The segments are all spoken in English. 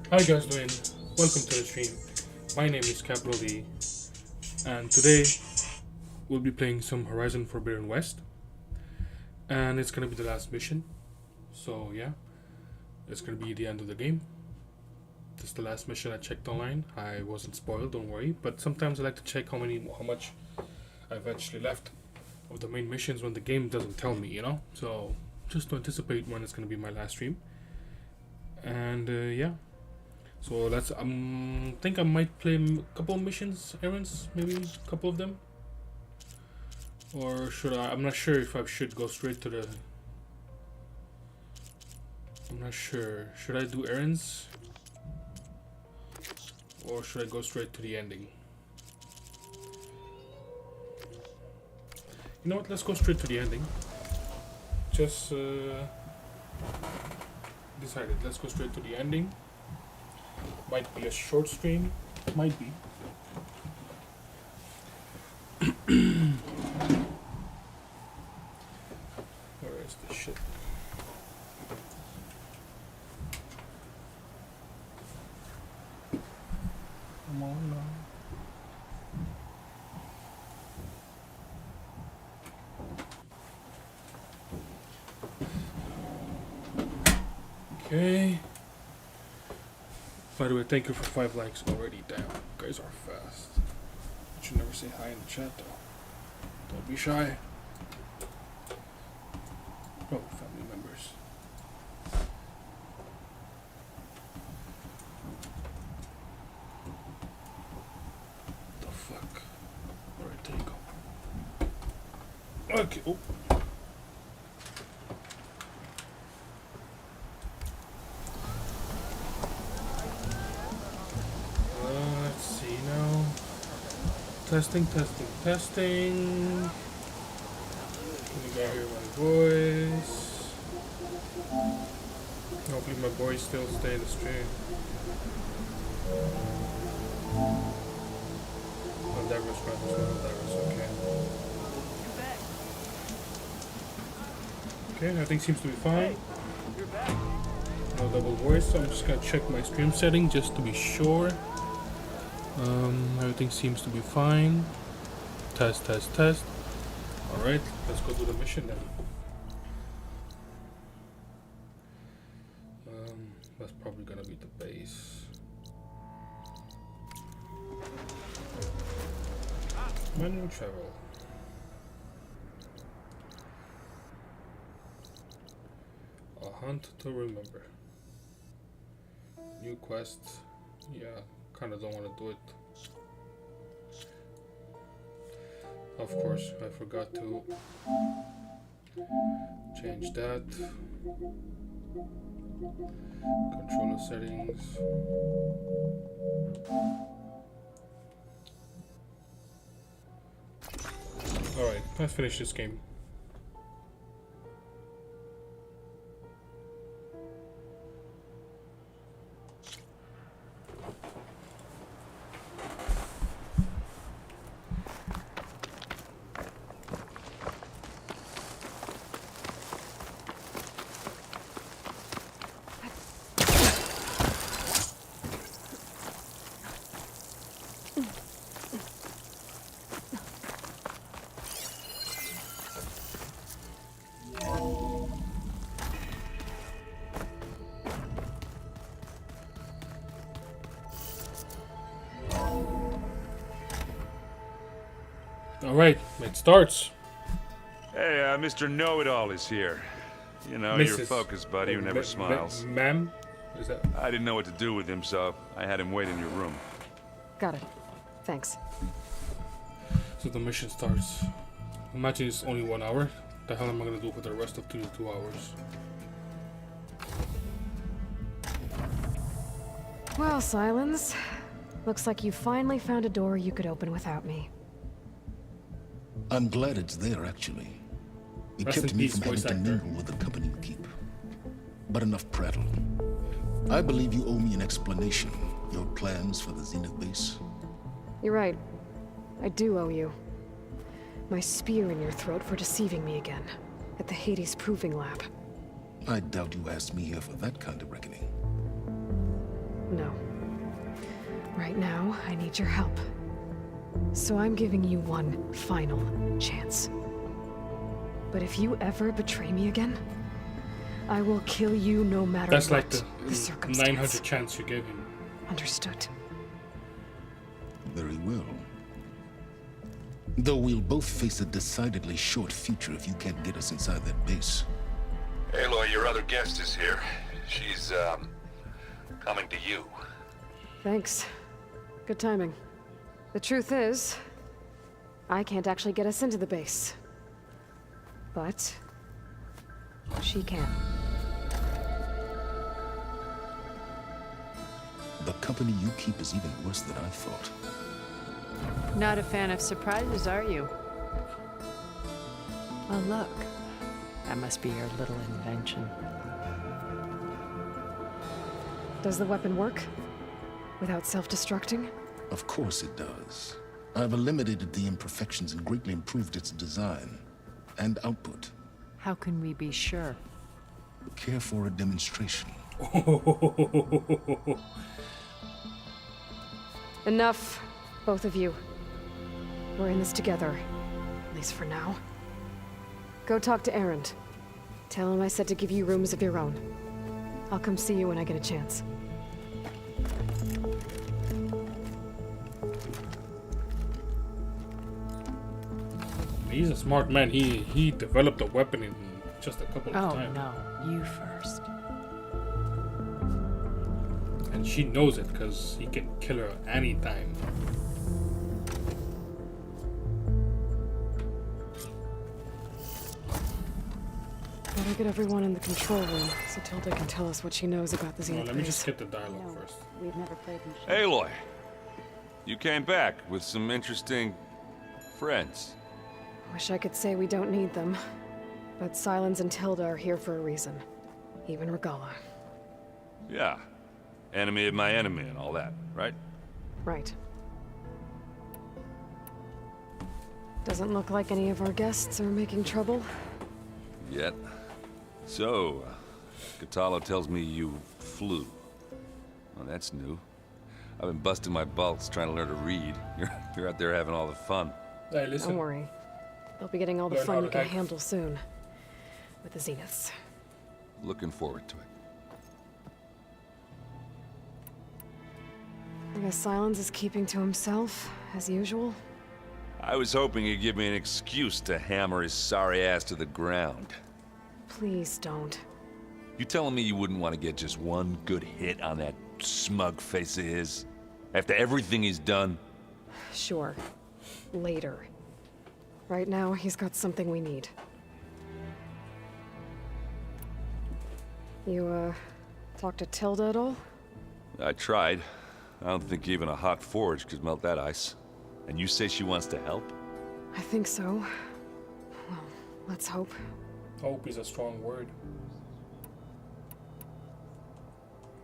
Hi guys, doing? Welcome to the stream. My name is Capital D, and today we'll be playing some Horizon Forbidden West, and it's gonna be the last mission. So yeah, it's gonna be the end of the game. This is the last mission I checked online. I wasn't spoiled, don't worry. But sometimes I like to check how much I've actually left of the main missions when the game doesn't tell me, you know. So just to anticipate when it's gonna be my last stream, and yeah. So let's think I might play a couple of missions, errands, maybe a couple of them, or should I? I'm not sure if I should go straight to the. I'm not sure. Should I do errands, or should I go straight to the ending? You know what? Let's go straight to the ending. Just decided. Let's go straight to the ending. Might be a short stream. Might be. Where is this shit? Come on now. Okay. By the way, thank you for 5 likes already. Damn, you guys are fast. You should never say hi in the chat though. Don't be shy. Oh, family members. The fuck? Alright, there you go. Okay. Oh. Let's see now. Testing. Let me get hear my voice. Hopefully my voice still stay in the stream. Oh, that was right as well. That was okay. Okay, everything seems to be fine. No double voice, so I'm just gonna check my stream setting just to be sure. Everything seems to be fine. Test. Alright, let's go do the mission then. That's probably gonna be the base. Manual travel. A hunt to remember. New quest. Yeah, kinda don't wanna do it. Of course, I forgot to change that. Controller settings. Alright, let's finish this game. Alright, it starts. Hey, Mr. Know-It-All is here. You know, your focus buddy who never smiles. Ma'am? Is that? I didn't know what to do with him, so I had him wait in your room. Got it. Thanks. So the mission starts. Imagine it's only 1 hour. The hell am I gonna do for the rest of 2 hours? Well, Silence. Looks like you finally found a door you could open without me. I'm glad it's there, actually. It Rest kept in me peace, from having voice to actor. mingle with the company you keep. But enough prattle. I believe you owe me an explanation. Your plans for the Zenith base? You're right. I do owe you. My spear in your throat for deceiving me again. At the Hades Proving Lab. I doubt you asked me here for that kind of reckoning. No. Right now, I need your help. So I'm giving you one final chance. But if you ever betray me again, I will kill you no matter That's what like the circumstance. 900 chance you gave him. Understood. Very well. Though we'll both face a decidedly short future if you can't get us inside that base. Aloy, your other guest is here. She's, coming to you. Thanks. Good timing. The truth is, I can't actually get us into the base. But she can. The company you keep is even worse than I thought. Not a fan of surprises, are you? Oh, look. That must be your little invention. Does the weapon work? Without self-destructing? Of course it does. I've eliminated the imperfections and greatly improved its design and output. How can we be sure? Care for a demonstration? Enough, both of you. We're in this together, at least for now. Go talk to Erend. Tell him I said to give you rooms of your own. I'll come see you when I get a chance. He's a smart man. He developed a weapon in just a couple of times. Oh, no. You first. And she knows it because he can kill her anytime. Better get everyone in the control room so Tilda can tell us what she knows about the Well, Zenith let me base. just get the dialogue first. We've never played machines. Aloy, you came back with some interesting friends. Wish I could say we don't need them, but Silence and Tilda are here for a reason. Even Regala. Yeah. Enemy of my enemy and all that, right? Right. Doesn't look like any of our guests are making trouble. Yet. So, Katalo tells me you flew. Well, that's new. I've been busting my balls trying to learn to read. You're out there having all the fun. Hey, listen. Don't worry. They'll be getting all the Learn how fun to you can hack. handle soon. With the Zeniths. Looking forward to it. I guess Silence is keeping to himself, as usual. I was hoping he'd give me an excuse to hammer his sorry ass to the ground. Please don't. You telling me you wouldn't want to get just one good hit on that smug face of his? After everything he's done? Sure. Later. Right now, he's got something we need. You, talk to Tilda at all? I tried. I don't think even a hot forge could melt that ice. And you say she wants to help? I think so. Well, let's hope. Hope is a strong word.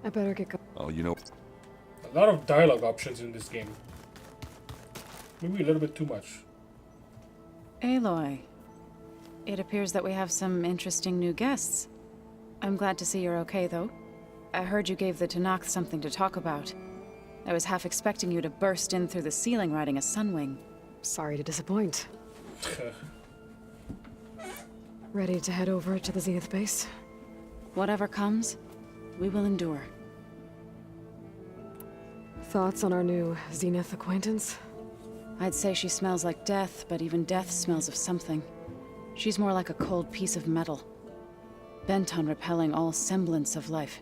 I better get going. Oh, you know... A lot of dialogue options in this game. Maybe a little bit too much. Aloy, it appears that we have some interesting new guests. I'm glad to see you're okay, though. I heard you gave the Tanakh something to talk about. I was half expecting you to burst in through the ceiling riding a sunwing. Sorry to disappoint. Ready to head over to the Zenith base? Whatever comes, we will endure. Thoughts on our new Zenith acquaintance? I'd say she smells like death, but even death smells of something. She's more like a cold piece of metal, bent on repelling all semblance of life.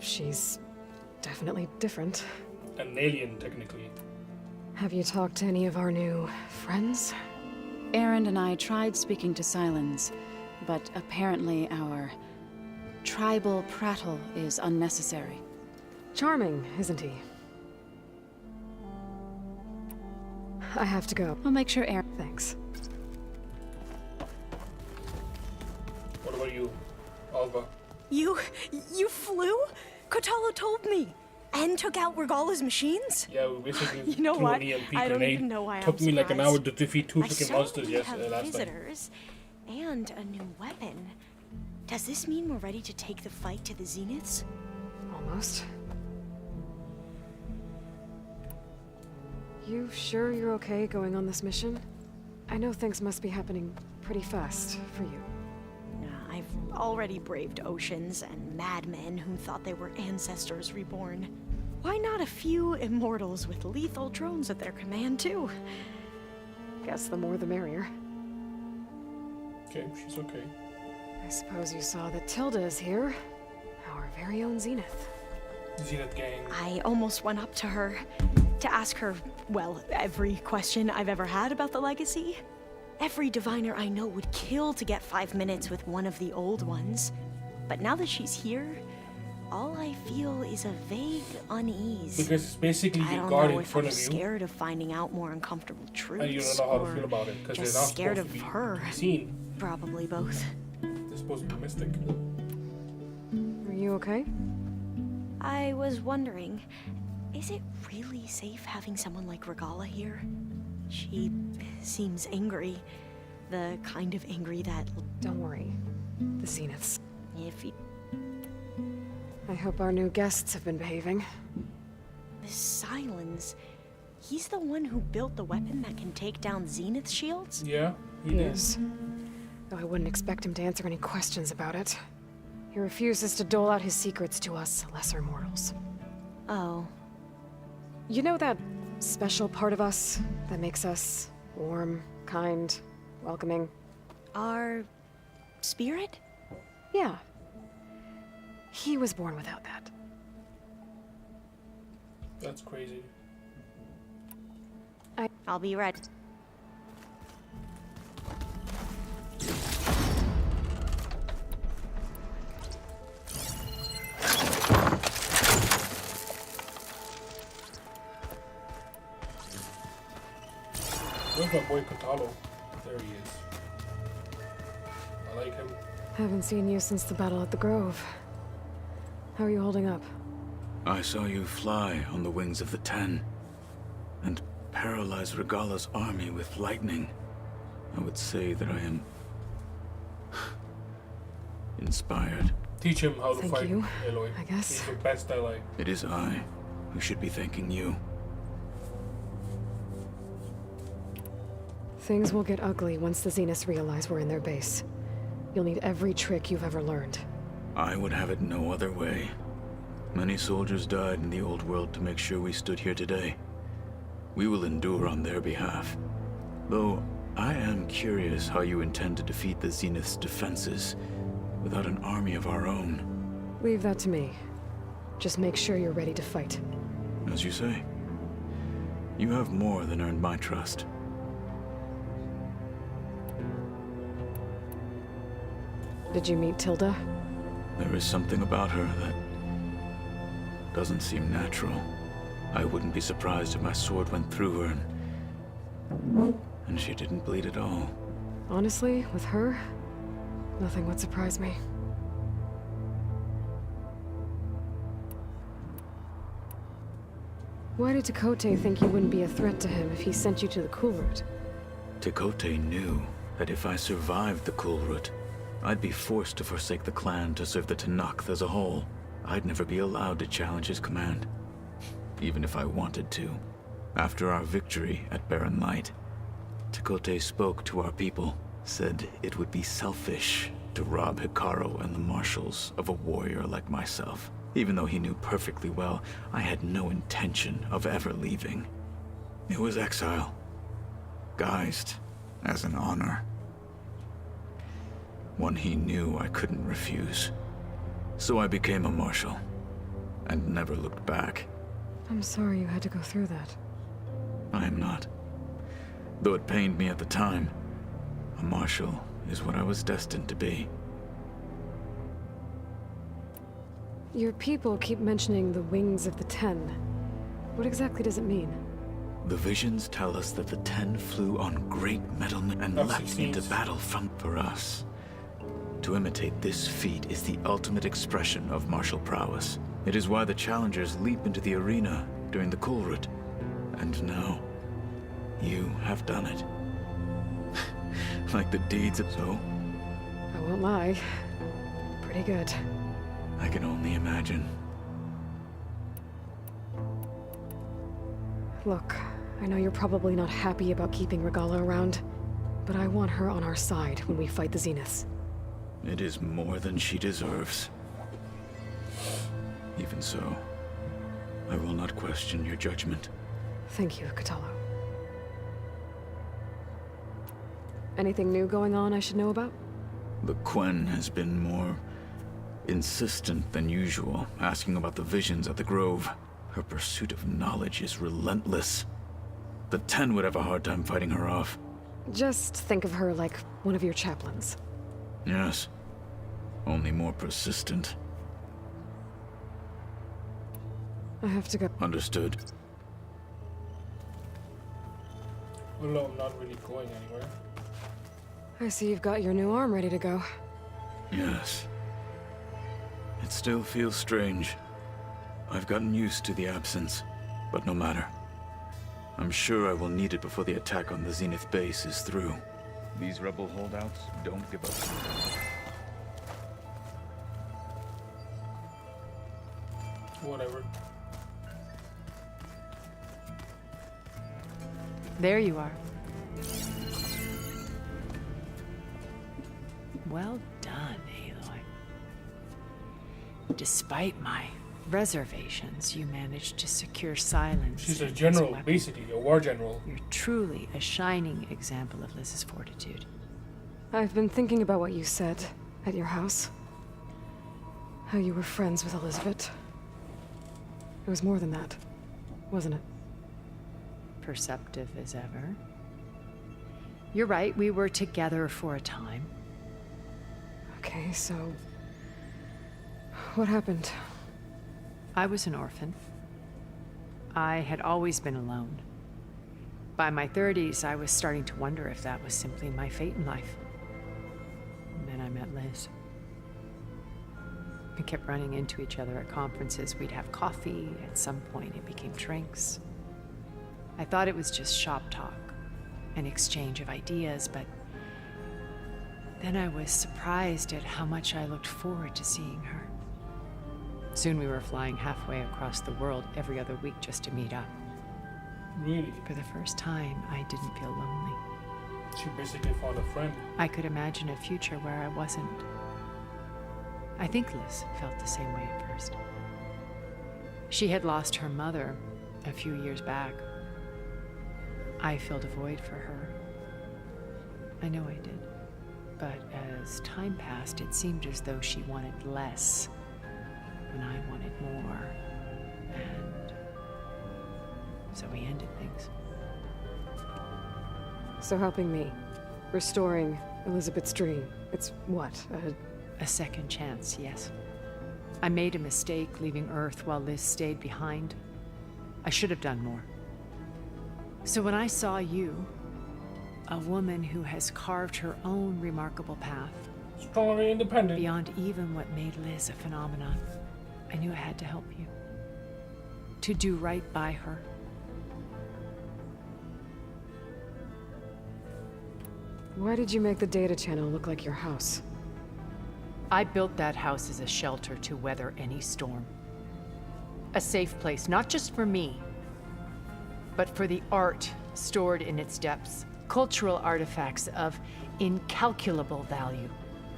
She's definitely different. An alien, technically. Have you talked to any of our new friends? Erend and I tried speaking to Silence, but apparently our tribal prattle is unnecessary. Charming, isn't he? I have to go. I'll make sure Erend... Thanks. What about you, Alva? You flew? Kotalo told me. And took out Regala's machines? Yeah, we basically You know threw what? an EMP I don't grenade. even know why I'm Took me like an hour surprised. to defeat two I freaking saw monsters. we Yes, have last time. visitors and a new weapon. Does this mean we're ready to take the fight to the Zeniths? Almost. You sure you're okay going on this mission? I know things must be happening pretty fast for you. I've already braved oceans and madmen who thought they were ancestors reborn. Why not a few immortals with lethal drones at their command, too? Guess the more the merrier. Okay, she's okay. I suppose you saw that Tilda is here. Our very own Zenith. Zenith gang. I almost went up to her to ask her, well, every question I've ever had about the legacy. Every diviner I know would kill to get 5 minutes with one of the old ones. But now that she's here, all I feel is a vague unease. Because it's basically I your don't guard know in if front I'm of you. scared of finding out more uncomfortable truths, And you don't know how to or feel about it. Because they're just not scared supposed of to be her. seen. Probably both. They're supposed to be mystic. Are you okay? I was wondering, is it really safe having someone like Regala here? She seems angry. The kind of angry that, Don't worry. The Zeniths. if you... I hope our new guests have been behaving. This Silence, he's the one who built the weapon that can take down Zenith shields? Yeah, he is. Yes. Though I wouldn't expect him to answer any questions about it. He refuses to dole out his secrets to us lesser mortals. Oh. You know that special part of us that makes us warm, kind, welcoming? Our spirit? Yeah. He was born without that. That's crazy. I'll be ready. Where's my boy Kotalo? There he is. I like him. Haven't seen you since the battle at the Grove. How are you holding up? I saw you fly on the wings of the Ten, and paralyze Regala's army with lightning. I would say that I am inspired. Teach him how to Thank fight, you, Aloy. I guess. He's the best ally. It is I who should be thanking you. Things will get ugly once the Zeniths realize we're in their base. You'll need every trick you've ever learned. I would have it no other way. Many soldiers died in the old world to make sure we stood here today. We will endure on their behalf. Though, I am curious how you intend to defeat the Zenith's defenses without an army of our own. Leave that to me. Just make sure you're ready to fight. As you say, you have more than earned my trust. Did you meet Tilda? There is something about her that doesn't seem natural. I wouldn't be surprised if my sword went through her and she didn't bleed at all. Honestly, with her, nothing would surprise me. Why did Tekote think you wouldn't be a threat to him if he sent you to the Cool Route? Tekote knew that if I survived the Cool Route, I'd be forced to forsake the clan to serve the Tenakth as a whole. I'd never be allowed to challenge his command, even if I wanted to. After our victory at Barren Light, Tekote spoke to our people, said it would be selfish to rob Hikaru and the marshals of a warrior like myself, even though he knew perfectly well I had no intention of ever leaving. It was exile, guised as an honor. One he knew I couldn't refuse. So I became a marshal, and never looked back. I'm sorry you had to go through that. I am not. Though it pained me at the time, a marshal is what I was destined to be. Your people keep mentioning the wings of the Ten. What exactly does it mean? The visions tell us that the Ten flew on great metal and That's leapt into battle for us. To imitate this feat is the ultimate expression of martial prowess. It is why the challengers leap into the arena during the Cool Route. And now, you have done it. Like the deeds of so. I won't lie. Pretty good. I can only imagine. Look, I know you're probably not happy about keeping Regala around, but I want her on our side when we fight the Zeniths. It is more than she deserves. Even so, I will not question your judgment. Thank you, Katalo. Anything new going on I should know about? The Quen has been more insistent than usual, asking about the visions at the Grove. Her pursuit of knowledge is relentless. The Ten would have a hard time fighting her off. Just think of her like one of your chaplains. Yes. Only more persistent. I have to go. Understood. Although I'm not really going anywhere. I see you've got your new arm ready to go. Yes. It still feels strange. I've gotten used to the absence, but no matter. I'm sure I will need it before the attack on the Zenith base is through. These rebel holdouts don't give up. Whatever. There you are. Well done, Aloy. Despite my reservations, you managed to secure silence. She's a as general, weapon. basically, a war general. You're truly a shining example of Liz's fortitude. I've been thinking about what you said at your house. How you were friends with Elizabeth. It was more than that, wasn't it? Perceptive as ever. You're right, we were together for a time. Okay, so... what happened? I was an orphan. I had always been alone. By my 30s, I was starting to wonder if that was simply my fate in life. And then I met Liz. We kept running into each other at conferences. We'd have coffee. At some point, it became drinks. I thought it was just shop talk, an exchange of ideas, but then I was surprised at how much I looked forward to seeing her. Soon we were flying halfway across the world every other week just to meet up. Really? For the first time, I didn't feel lonely. She basically found a friend. I could imagine a future where I wasn't. I think Liz felt the same way at first. She had lost her mother a few years back. I filled a void for her. I know I did. But as time passed, it seemed as though she wanted less, and I wanted more. And so we ended things. So helping me. Restoring Elizabeth's dream. It's what? A second chance, yes. I made a mistake leaving Earth while Liz stayed behind. I should have done more. So when I saw you, a woman who has carved her own remarkable path, Strong and independent. beyond even what made Liz a phenomenon, I knew I had to help you. To do right by her. Why did you make the data channel look like your house? I built that house as a shelter to weather any storm. A safe place, not just for me, but for the art stored in its depths. Cultural artifacts of incalculable value.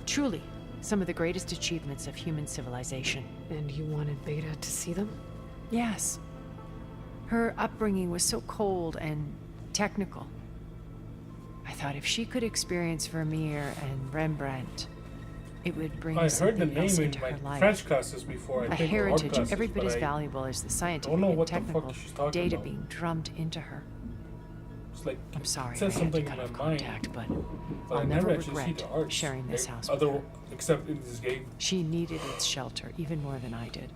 Truly, some of the greatest achievements of human civilization. And you wanted Beta to see them? Yes. Her upbringing was so cold and technical. I thought if she could experience Vermeer and Rembrandt, it would bring I heard the something name else in into my her life. French classes before. I A think, or art heritage classes, every bit but as I valuable as the scientific don't know and what the fuck technical she's talking data about. being drummed into her. It's like, I'm sorry, it says I had to something cut in off my mind, contact, but but I'll I never never actually see regret the arts. sharing this like, house with other, her. except in this game. She needed its shelter even more than I did.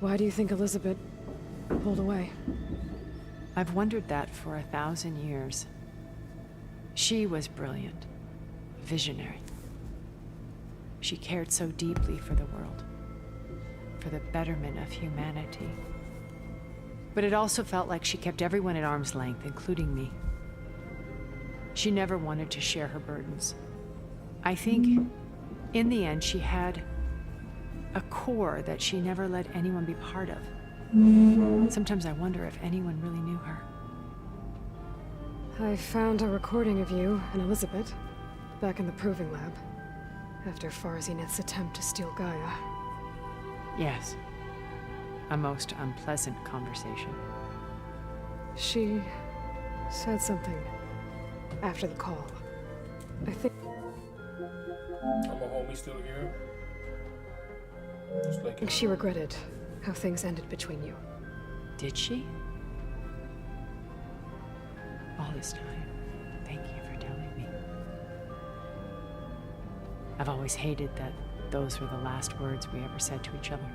Why do you think Elizabeth pulled away? I've wondered that for 1,000 years. She was brilliant, visionary. She cared so deeply for the world, for the betterment of humanity. But it also felt like she kept everyone at arm's length, including me. She never wanted to share her burdens. I think, in the end, she had a core that she never let anyone be part of. Sometimes I wonder if anyone really knew her. I found a recording of you and Elizabeth back in the proving lab after Farzineth's attempt to steal Gaia. Yes. A most unpleasant conversation. She said something after the call. I think I'm a homie still here. Just like she regretted how things ended between you. Did she? All this time, thank you for telling me. I've always hated that those were the last words we ever said to each other.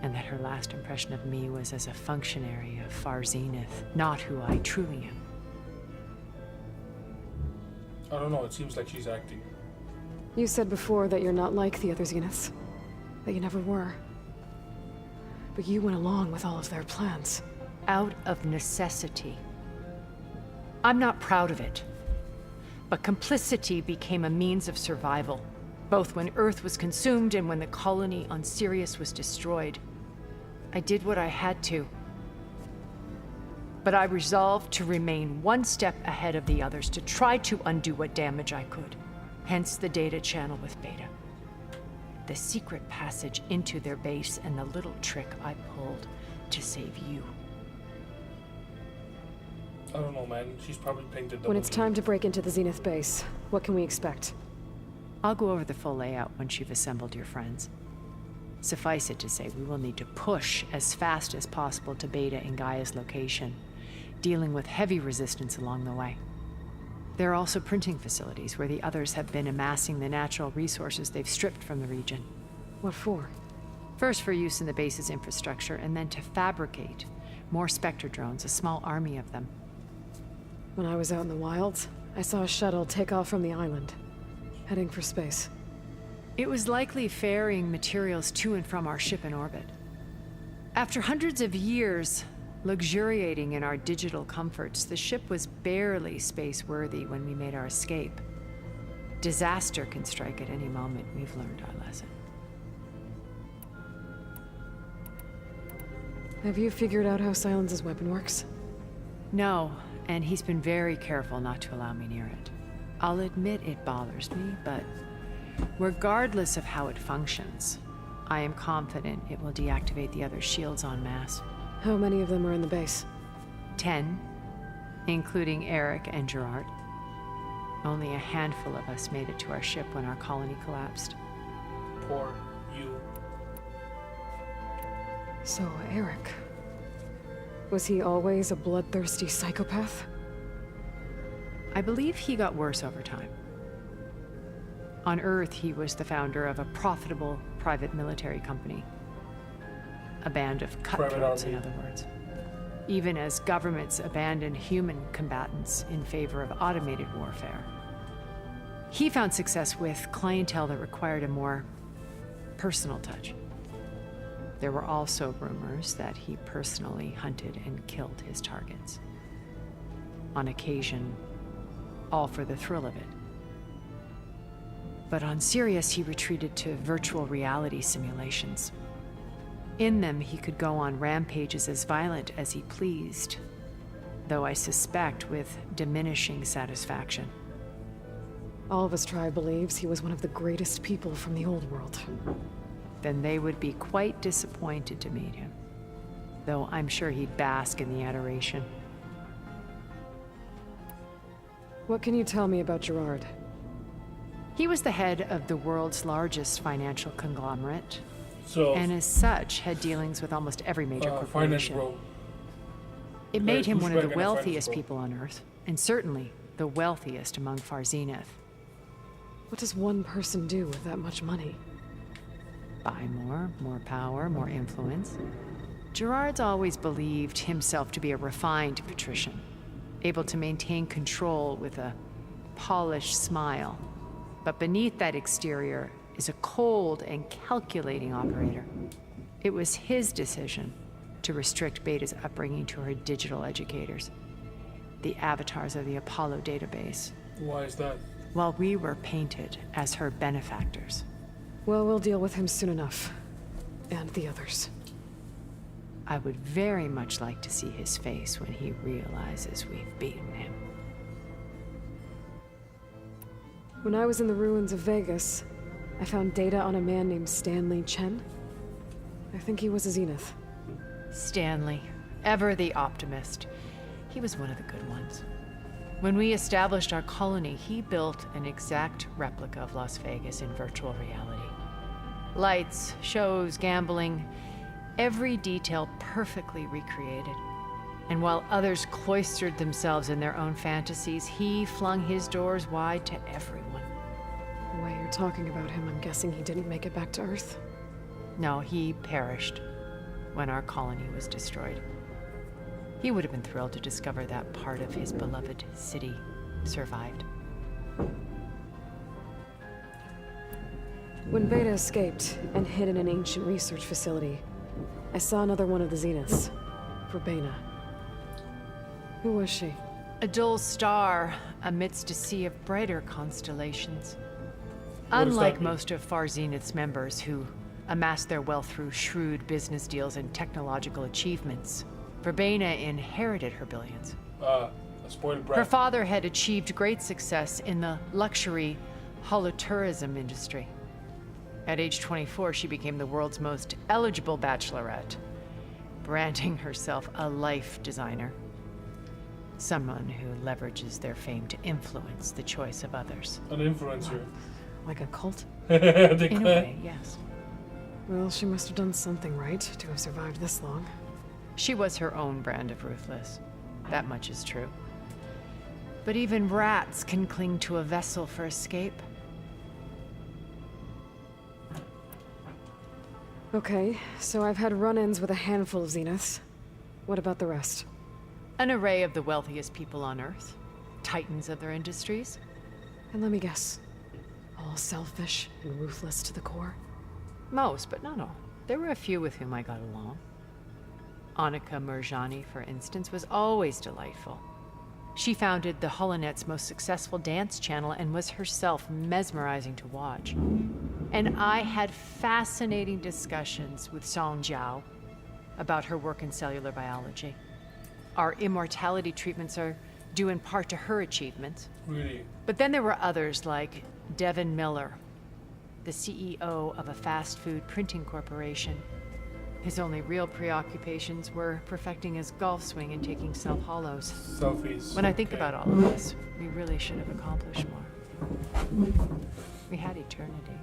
And that her last impression of me was as a functionary of Farzineth, not who I truly am. I don't know, it seems like she's acting. You said before that you're not like the other Zeniths. That you never were. But you went along with all of their plans. Out of necessity. I'm not proud of it. But complicity became a means of survival, both when Earth was consumed and when the colony on Sirius was destroyed. I did what I had to. But I resolved to remain one step ahead of the others, to try to undo what damage I could. Hence the data channel with Beta. The secret passage into their base and the little trick I pulled to save you. I don't know, man. She's probably playing the double. When it's time to break into the Zenith base, what can we expect? I'll go over the full layout once you've assembled your friends. Suffice it to say, we will need to push as fast as possible to Beta and Gaia's location, dealing with heavy resistance along the way. There are also printing facilities where the others have been amassing the natural resources they've stripped from the region. What for? First for use in the base's infrastructure, and then to fabricate more Spectre drones, a small army of them. When I was out in the wilds, I saw a shuttle take off from the island, heading for space. It was likely ferrying materials to and from our ship in orbit. After hundreds of years luxuriating in our digital comforts, the ship was barely space-worthy when we made our escape. Disaster can strike at any moment. We've learned our lesson. Have you figured out how Silence's weapon works? No, and he's been very careful not to allow me near it. I'll admit it bothers me, but regardless of how it functions, I am confident it will deactivate the other shields en masse. How many of them are in the base? 10, including Eric and Gerard. Only a handful of us made it to our ship when our colony collapsed. Poor you. So, Eric. Was he always a bloodthirsty psychopath? I believe he got worse over time. On Earth, he was the founder of a profitable private military company. A band of cutthroats, in other words. Even as governments abandoned human combatants in favor of automated warfare. He found success with clientele that required a more personal touch. There were also rumors that he personally hunted and killed his targets. On occasion, all for the thrill of it. But on Sirius, he retreated to virtual reality simulations. In them, he could go on rampages as violent as he pleased, though I suspect with diminishing satisfaction. All of his tribe believes he was one of the greatest people from the old world. Then they would be quite disappointed to meet him, though I'm sure he'd bask in the adoration. What can you tell me about Gerard? He was the head of the world's largest financial conglomerate, So, and as such had dealings with almost every major finance corporation. bro. It made him one of the douchebag and a wealthiest finance people on Earth, and certainly the wealthiest among Farzineth. What does one person do with that much money? Buy more power, more influence. Gerard's always believed himself to be a refined patrician, able to maintain control with a polished smile. But beneath that exterior is a cold and calculating operator. It was his decision to restrict Beta's upbringing to her digital educators, the avatars of the Apollo database, Why is that? while we were painted as her benefactors. Well, we'll deal with him soon enough. And the others. I would very much like to see his face when he realizes we've beaten him. When I was in the ruins of Vegas, I found data on a man named Stanley Chen. I think he was a Zenith. Stanley, ever the optimist. He was one of the good ones. When we established our colony, he built an exact replica of Las Vegas in virtual reality. Lights, shows, gambling, every detail perfectly recreated. And while others cloistered themselves in their own fantasies, he flung his doors wide to everyone. The way you're talking about him, I'm guessing he didn't make it back to Earth. No, he perished when our colony was destroyed. He would have been thrilled to discover that part of his beloved city survived. When Beta escaped and hid in an ancient research facility, I saw another one of the Zeniths, Verbena. Who was she? A dull star amidst a sea of brighter constellations. What does that Unlike mean? most of Far Zenith's members who amassed their wealth through shrewd business deals and technological achievements, Verbena inherited her billions. A spoiled brat. Her father had achieved great success in the luxury holotourism industry. At age 24, she became the world's most eligible bachelorette, branding herself a life designer. Someone who leverages their fame to influence the choice of others. An influencer. Like a cult? In a way, yes. Well, she must have done something right to have survived this long. She was her own brand of ruthless. That much is true. But even rats can cling to a vessel for escape. Okay, so I've had run-ins with a handful of Zeniths. What about the rest? An array of the wealthiest people on Earth. Titans of their industries. And let me guess. All selfish and ruthless to the core? Most, but not all. There were a few with whom I got along. Annika Murjani, for instance, was always delightful. She founded the HoloNet's most successful dance channel and was herself mesmerizing to watch. And I had fascinating discussions with Song Jiao about her work in cellular biology. Our immortality treatments are due in part to her achievements. Really? But then there were others like Devin Miller, the CEO of a fast food printing corporation. His only real preoccupations were perfecting his golf swing and taking self-hollows. Selfies. When I think about all of this, we really should have accomplished more. We had eternity.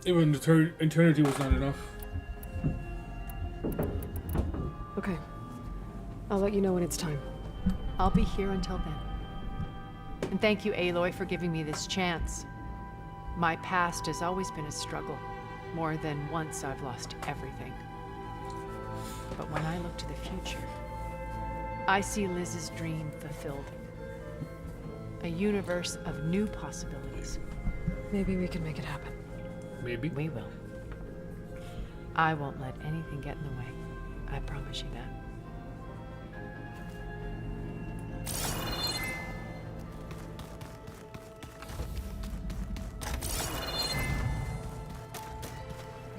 Even the eternity was not enough. Okay. I'll let you know when it's time. I'll be here until then. And thank you, Aloy, for giving me this chance. My past has always been a struggle. More than once I've lost everything. But when I look to the future, I see Liz's dream fulfilled. A universe of new possibilities. Maybe we can make it happen. Maybe. We will. I won't let anything get in the way. I promise you that.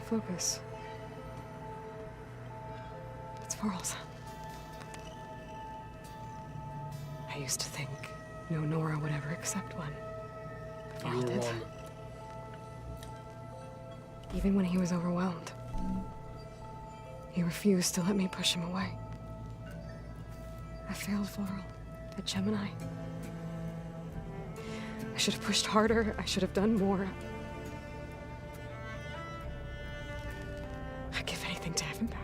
Focus. It's Varl's. I used to think no Nora would ever accept one. But You Varl were did. wrong. Even when he was overwhelmed. He refused to let me push him away. I failed Varl at Gemini. I should have pushed harder. I should have done more. I'd give anything to have him back.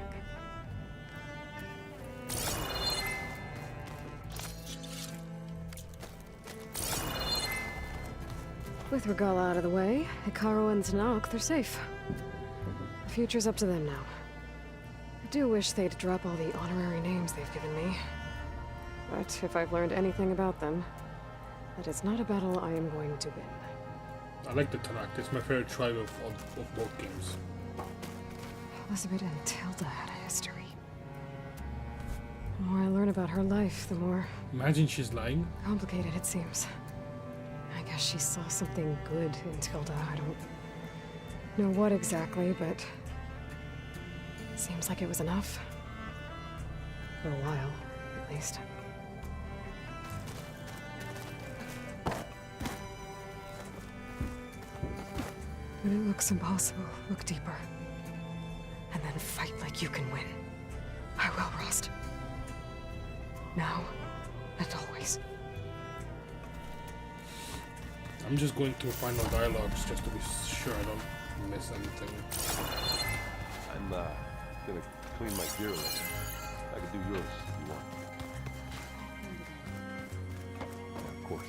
With Regala out of the way, Hikaru and Tanakh, they're safe. The future's up to them now. I do wish they'd drop all the honorary names they've given me. But if I've learned anything about them, that it's not a battle I am going to win. I like the Tanakh. It's my favorite tribe of both games. Elizabeth and Tilda had a history. The more I learn about her life, the more Imagine she's lying. complicated it seems. I guess she saw something good in Tilda. I don't know what exactly, but Seems like it was enough. For a while, at least. When it looks impossible, look deeper. And then fight like you can win. I will, Rost. Now and always. I'm just going through final dialogues just to be sure I don't miss anything. I'm gonna clean my gear a little. I can do yours if you want. Yeah, of course.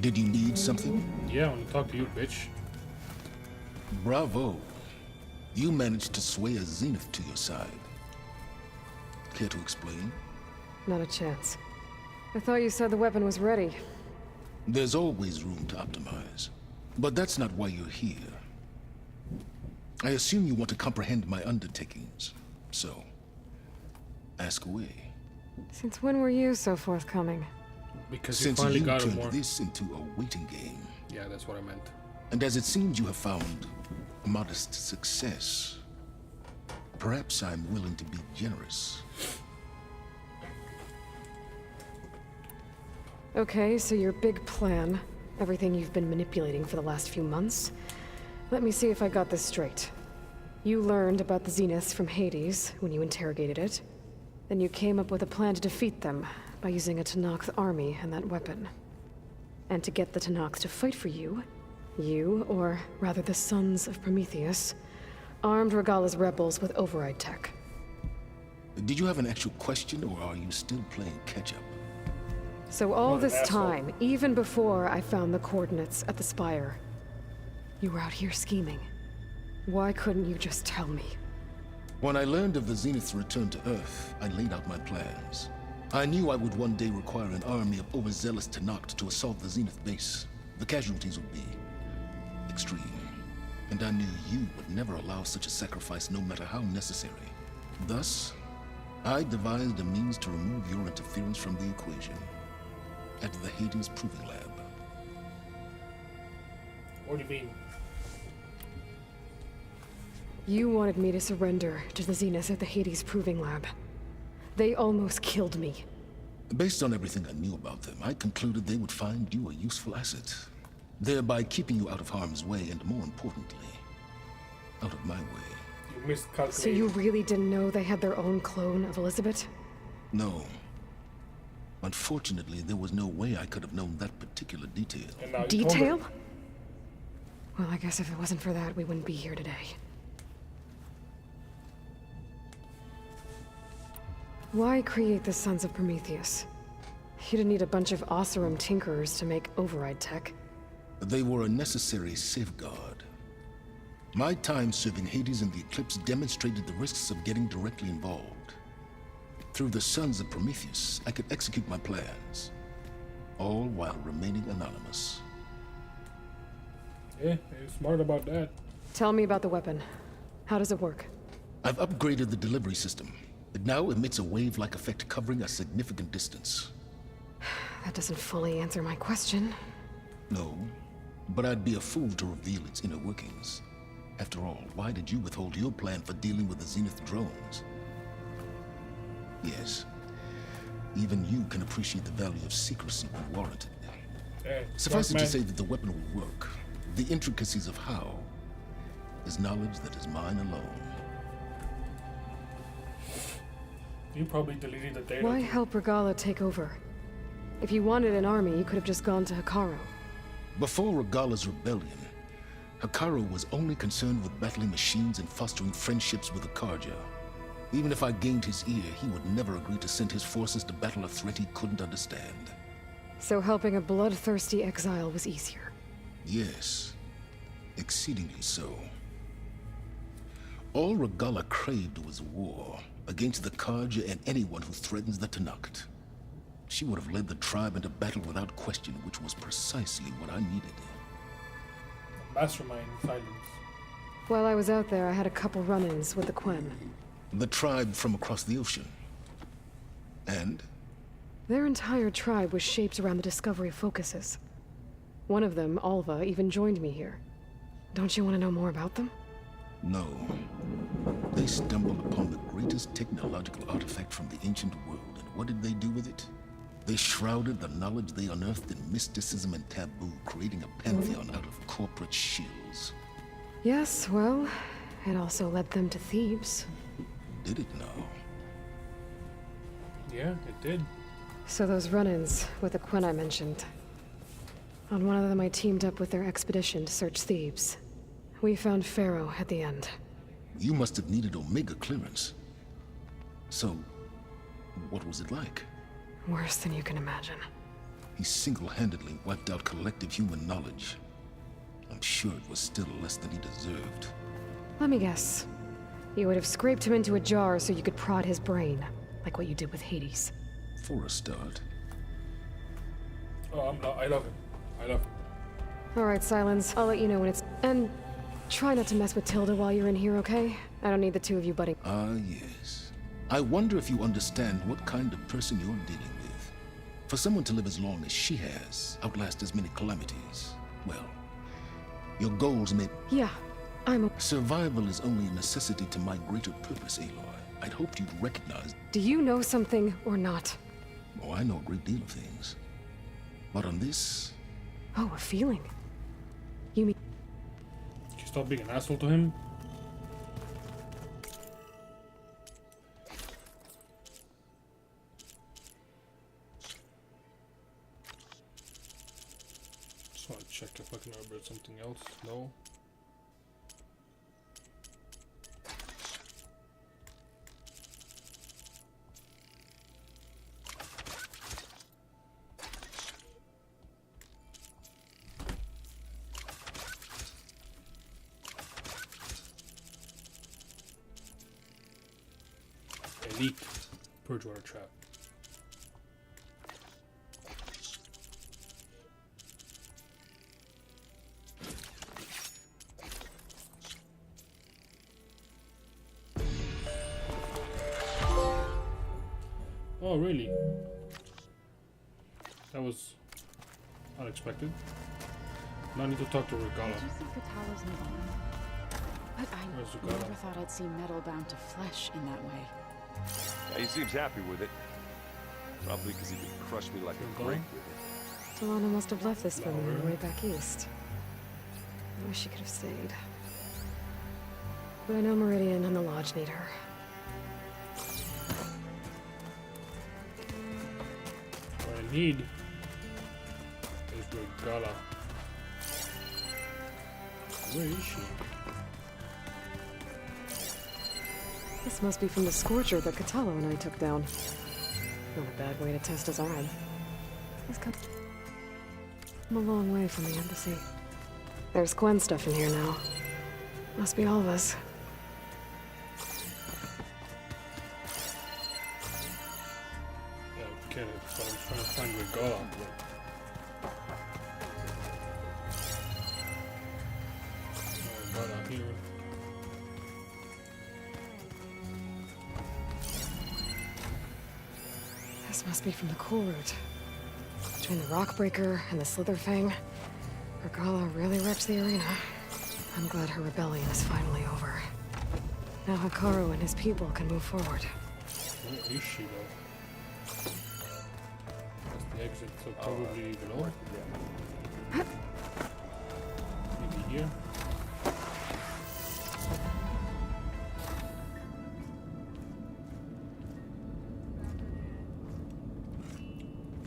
Did you need something? Yeah, I want to talk to you, bitch. Bravo. You managed to sway a Zenith to your side. Care to explain? Not a chance. I thought you said the weapon was ready. There's always room to optimize. But that's not why you're here. I assume you want to comprehend my undertakings. So, ask away. Since when were you so forthcoming? Because you Since finally you got it turned more. this into a waiting game, Yeah, that's what I meant. and as it seems you have found modest success, perhaps I'm willing to be generous. Okay, so your big plan, everything you've been manipulating for the last few months. Let me see if I got this straight. You learned about the Zeniths from Hades when you interrogated it. Then you came up with a plan to defeat them by using a Tenakth army and that weapon. And to get the Tenakth to fight for you, or rather the Sons of Prometheus, armed Regalla's rebels with override tech. Did you have an actual question, or are you still playing catch-up? So all What an this asshole. time, even before I found the coordinates at the Spire, you were out here scheming. Why couldn't you just tell me? When I learned of the Zenith's return to Earth, I laid out my plans. I knew I would one day require an army of overzealous Tenakth to assault the Zenith base. The casualties would be extreme. And I knew you would never allow such a sacrifice, no matter how necessary. Thus, I devised a means to remove your interference from the equation. At the Hades Proving Lab. What do you mean? You wanted me to surrender to the Zeniths at the Hades Proving Lab. They almost killed me. Based on everything I knew about them, I concluded they would find you a useful asset, thereby keeping you out of harm's way and, more importantly, out of my way. You miscalculated. So you really didn't know they had their own clone of Elizabeth? No. Unfortunately, there was no way I could have known that particular detail. And now you told Detail? her. Well, I guess if it wasn't for that, we wouldn't be here today. Why create the Sons of Prometheus? You didn't need a bunch of Oseram tinkerers to make override tech. They were a necessary safeguard. My time serving Hades and the Eclipse demonstrated the risks of getting directly involved. Through the Sons of Prometheus, I could execute my plans, all while remaining anonymous. Yeah, you're smart about that. Tell me about the weapon. How does it work? I've upgraded the delivery system. It now emits a wave-like effect covering a significant distance. That doesn't fully answer my question. No, but I'd be a fool to reveal its inner workings. After all, why did you withhold your plan for dealing with the Zenith drones? Yes, even you can appreciate the value of secrecy when warranted. Hey, Suffice it man. to say that the weapon will work. The intricacies of how is knowledge that is mine alone. You probably deleted the data. Why help Regalla take over? If you wanted an army, you could have just gone to Hikaru. Before Regalla's rebellion, Hikaru was only concerned with battling machines and fostering friendships with the Karja. Even if I gained his ear, he would never agree to send his forces to battle a threat he couldn't understand. So helping a bloodthirsty exile was easier. Yes, exceedingly so. All Regalla craved was war against the Karja and anyone who threatens the Tenakth. She would have led the tribe into battle without question, which was precisely what I needed. Mastermind in silence. While I was out there, I had a couple run-ins with the Quen. The tribe from across the ocean. And? Their entire tribe was shaped around the discovery of focuses. One of them, Alva, even joined me here. Don't you want to know more about them? No. They stumbled upon the greatest technological artifact from the ancient world, and what did they do with it? They shrouded the knowledge they unearthed in mysticism and taboo, creating a pantheon out of corporate shills. Yes, well, it also led them to Thebes. Did it now? Yeah, it did. So those run-ins with the Quen I mentioned. On one of them I teamed up with their expedition to search Thebes. We found Pharaoh at the end. You must have needed Omega clearance. So, what was it like? Worse than you can imagine. He single-handedly wiped out collective human knowledge. I'm sure it was still less than he deserved. Let me guess. You would have scraped him into a jar so you could prod his brain, like what you did with Hades. For a start. Oh, I love him. I love him. Alright, Silence. I'll let you know when it's... And try not to mess with Tilda while you're in here, okay? I don't need the two of you butting... Ah, yes. I wonder if you understand what kind of person you're dealing with. For someone to live as long as she has, outlast as many calamities, well, your goals may... Yeah, I'm... Survival is only a necessity to my greater purpose, Aloy. I'd hoped you'd recognize... Do you know something or not? Oh, I know a great deal of things. But on this... Oh, a feeling. You mean... Can you stop being an asshole to him? Just want to check if I can remember something else. No. Elite purge water trap. Oh, really? That was unexpected. Now I need to talk to Regala. Did you think Catala's nearby? But Where's I Regala? never thought I'd see metal bound to flesh in that way. Yeah, he seems happy with it. Probably because he could crush me like a grape with it. Delano must have left this for me on the way back east. I wish she could have stayed. But I know Meridian and the Lodge need her. What I need is Regala. Where is she? This must be from the Scorcher that Catalo and I took down. Not a bad way to test his arm. He's come a long way from the embassy. There's Quen stuff in here now. Must be all of us. Yeah, I get it, but I'm trying to find Regala. Regala here. This must be from the Cool Route. Between the Rockbreaker and the Slitherfang, Regala really wrecked the arena. I'm glad her rebellion is finally over. Now Hikaru and his people can move forward. Where is she though? That's the exit, so probably below. Maybe here.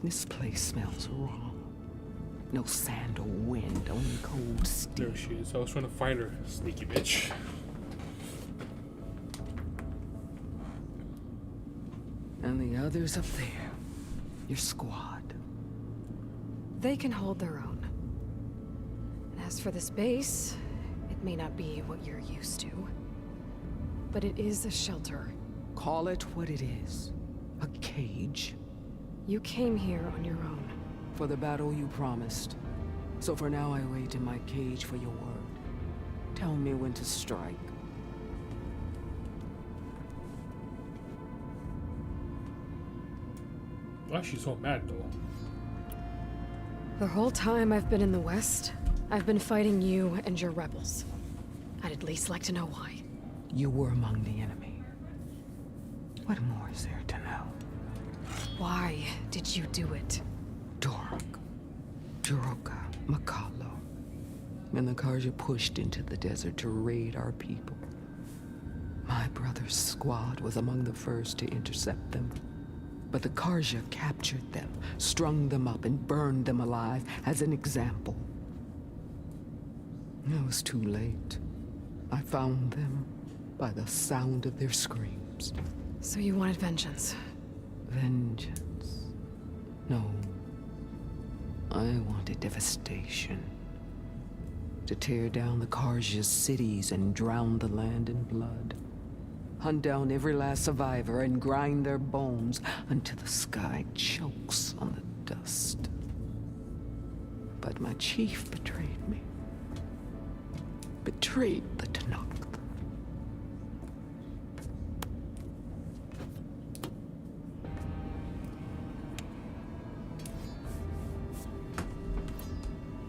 This place smells wrong. No sand or wind, only cold steel. There she is. I was trying to find her, sneaky bitch. And the others up there. Your squad. They can hold their own. And as for this base, it may not be what you're used to. But it is a shelter. Call it what it is. A cage. You came here on your own. For the battle you promised. So for now I wait in my cage for your word. Tell me when to strike. Why is she so mad though? The whole time I've been in the West, I've been fighting you and your rebels. I'd at least like to know why. You were among the enemy. What more is there to know? Why did you do it? Dork, Juroka, Makalo, and the Karja pushed into the desert to raid our people. My brother's squad was among the first to intercept them. But the Karja captured them, strung them up, and burned them alive as an example. It was too late. I found them by the sound of their screams. So you wanted vengeance? Vengeance? No. I wanted devastation. To tear down the Karja's cities and drown the land in blood. Hunt down every last survivor and grind their bones until the sky chokes on the dust. But my chief betrayed me. Betrayed the Tanakh.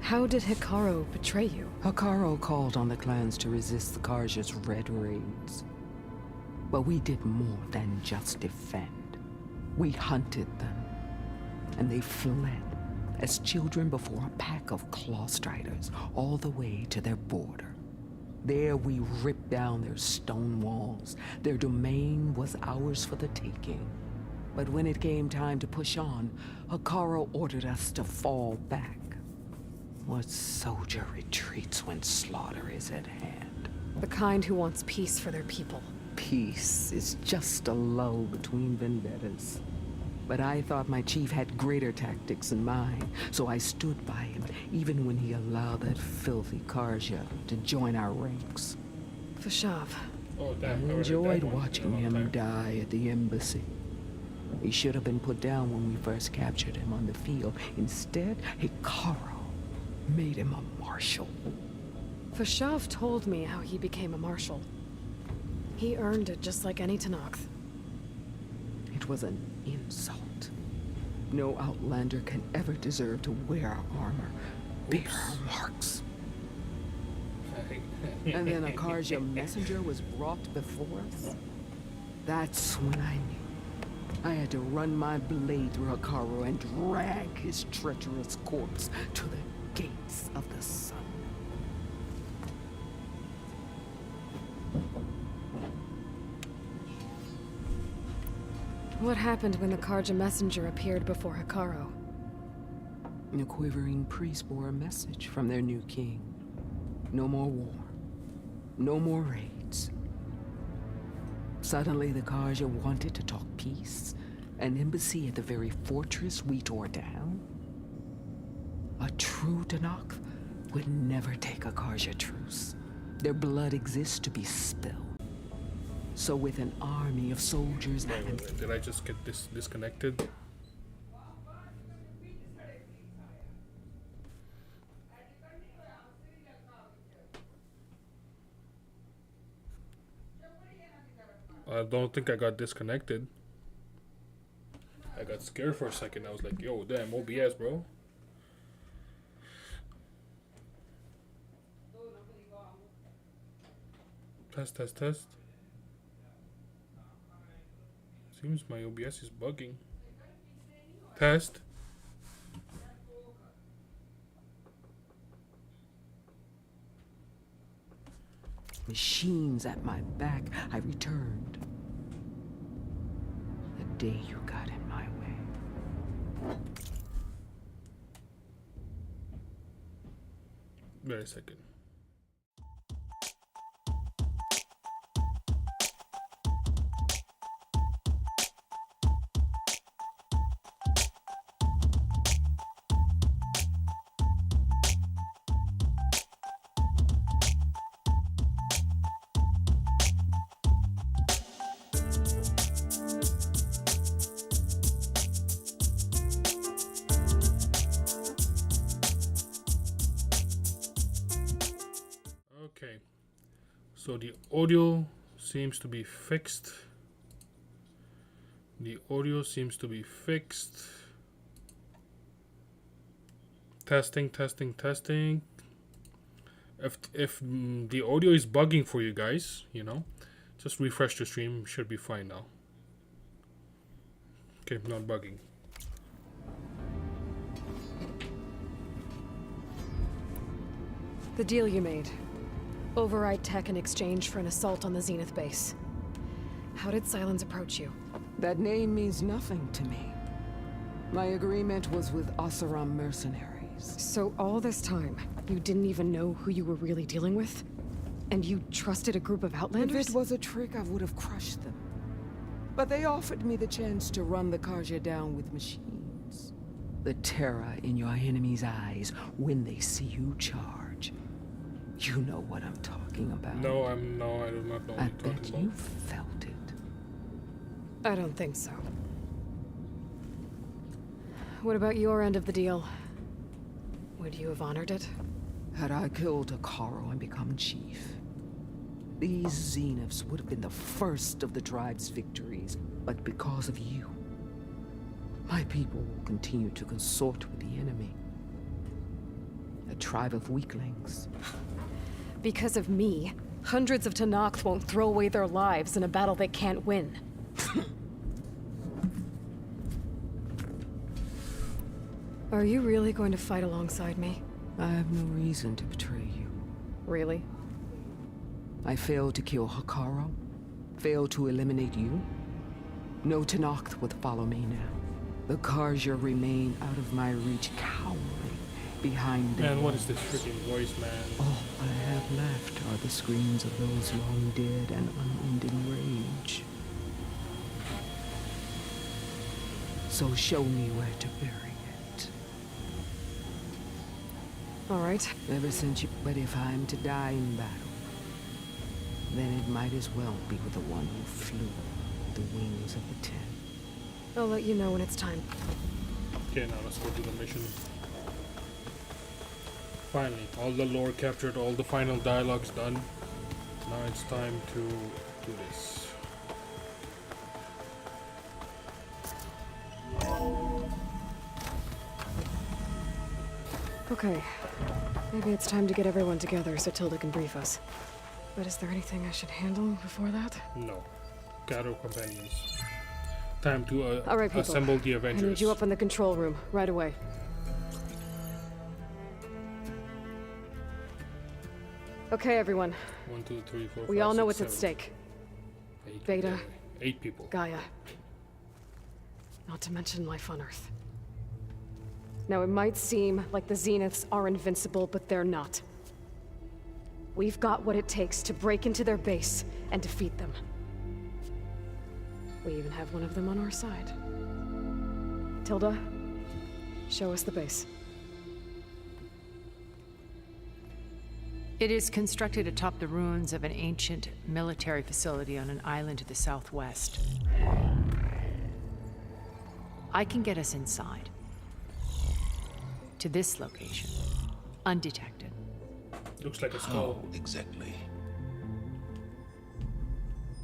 How did Hikaru betray you? Hikaru called on the clans to resist the Karja's red raids. But we did more than just defend. We hunted them, and they fled as children before a pack of claw striders all the way to their border. There we ripped down their stone walls. Their domain was ours for the taking. But when it came time to push on, Hikaru ordered us to fall back. What soldier retreats when slaughter is at hand? The kind who wants peace for their people. Peace is just a lull between vendettas. But I thought my chief had greater tactics in mind, so I stood by him, even when he allowed that filthy Karja to join our ranks. Vashav. Oh, I damn. enjoyed watching him die at the embassy. He should have been put down when we first captured him on the field. Instead, Hikaru made him a marshal. Vashav told me how he became a marshal. He earned it just like any Tanakh. It was an insult. No outlander can ever deserve to wear our armor, bear our marks. And then a Karja messenger was brought before us. That's when I knew. I had to run my blade through Hikaru and drag his treacherous corpse to the gates of the sun. What happened when the Karja messenger appeared before Hikaru? The quivering priests bore a message from their new king. No more war. No more raids. Suddenly the Karja wanted to talk peace. An embassy at the very fortress we tore down? A true Tanakh would never take a Karja truce. Their blood exists to be spilled. So with an army of soldiers and... Did I just get disconnected? I don't think I got disconnected. I got scared for a second. I was like, yo, damn, OBS, bro. Test. Seems my OBS is bugging. Test. Machines at my back, I returned. The day you got in my way. Wait a second. Okay, so the audio seems to be fixed. Testing. If the audio is bugging for you guys, you know, just refresh the stream. Should be fine now. Okay, not bugging. The deal you made. Override tech in exchange for an assault on the Zenith base. How did Silence approach you? That name means nothing to me. My agreement was with Oseram mercenaries. So all this time, you didn't even know who you were really dealing with? And you trusted a group of Outlanders? If it was a trick, I would have crushed them. But they offered me the chance to run the Karja down with machines. The terror in your enemy's eyes when they see you charge. You know what I'm talking about. I do not know what you're I talking bet about. you felt it. I don't think so. What about your end of the deal? Would you have honored it? Had I killed Akaro and become chief, these Zeniths would have been the first of the tribe's victories. But because of you, my people will continue to consort with the enemy. A tribe of weaklings. Because of me, hundreds of Tenakth won't throw away their lives in a battle they can't win. Are you really going to fight alongside me? I have no reason to betray you. Really? I failed to kill Hakaro, failed to eliminate you. No Tenakth would follow me now. The Karja remain out of my reach, cowering behind them. Man, what is this freaking voice, man? All I have left are the screams of those long dead and unending rage. So show me where to bury it. All right. Ever since you... But if I'm to die in battle, then it might as well be with the one who flew the wings of the 10. I'll let you know when it's time. Okay, now let's go to the mission. Finally, all the lore captured, all the final dialogues done. Now it's time to do this. Okay. Maybe it's time to get everyone together so Tilda can brief us. But is there anything I should handle before that? No. Gather companions. Time to All right, people. assemble the I Avengers. need you up in the control room, right away. Okay, everyone. 1, 2, 3, 4, We 5, all know 6, what's at 7. stake. 8 Beta. people. 8 people. Gaia. Not to mention life on Earth. Now, it might seem like the Zeniths are invincible, but they're not. We've got what it takes to break into their base and defeat them. We even have one of them on our side. Tilda, show us the base. It is constructed atop the ruins of an ancient military facility on an island to the southwest. I can get us inside. To this location, undetected. Looks like a skull. How exactly?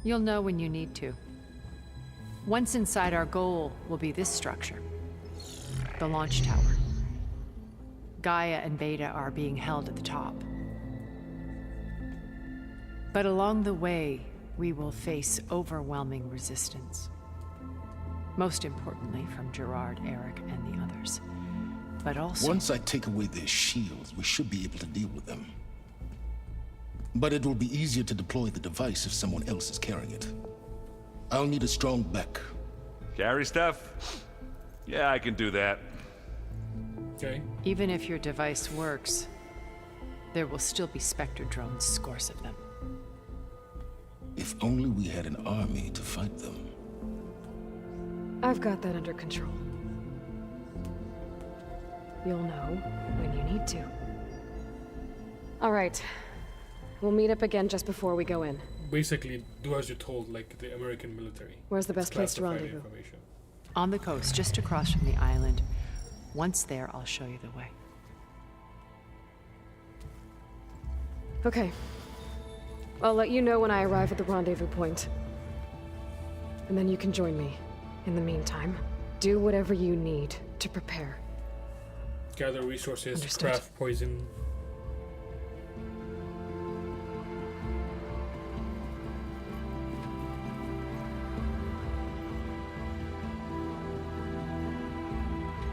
You'll know when you need to. Once inside, our goal will be this structure. The launch tower. Gaia and Beta are being held at the top. But along the way, we will face overwhelming resistance. Most importantly, from Gerard, Eric, and the others. But also... Once I take away their shields, we should be able to deal with them. But it will be easier to deploy the device if someone else is carrying it. I'll need a strong back. Carry stuff? Yeah, I can do that. Okay. Even if your device works, there will still be Spectre drones, scores of them. If only we had an army to fight them. I've got that under control. You'll know when you need to. All right. We'll meet up again just before we go in. Basically, do as you're told, like the American military. Where's the It's best place to classified rendezvous? information. On the coast, just across from the island. Once there, I'll show you the way. Okay. I'll let you know when I arrive at the rendezvous point. And then you can join me. In the meantime, do whatever you need to prepare. Gather resources, Understood. craft poison.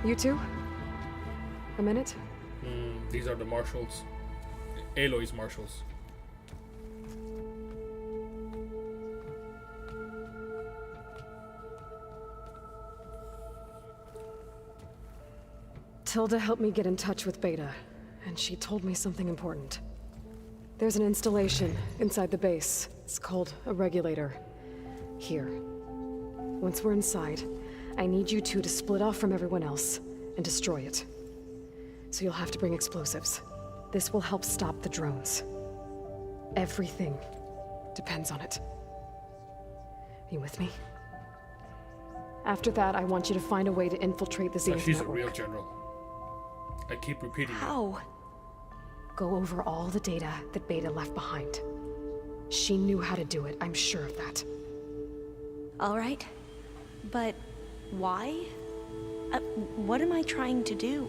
You two? A minute? These are the marshals. Aloy's marshals. Tilda helped me get in touch with Beta, and she told me something important. There's an installation inside the base. It's called a regulator. Here. Once we're inside, I need you two to split off from everyone else and destroy it. So you'll have to bring explosives. This will help stop the drones. Everything depends on it. Are you with me? After that, I want you to find a way to infiltrate the Zenith She's network. a real general. I keep repeating it. How? Go over all the data that Beta left behind. She knew how to do it, I'm sure of that. All right. But why? What am I trying to do?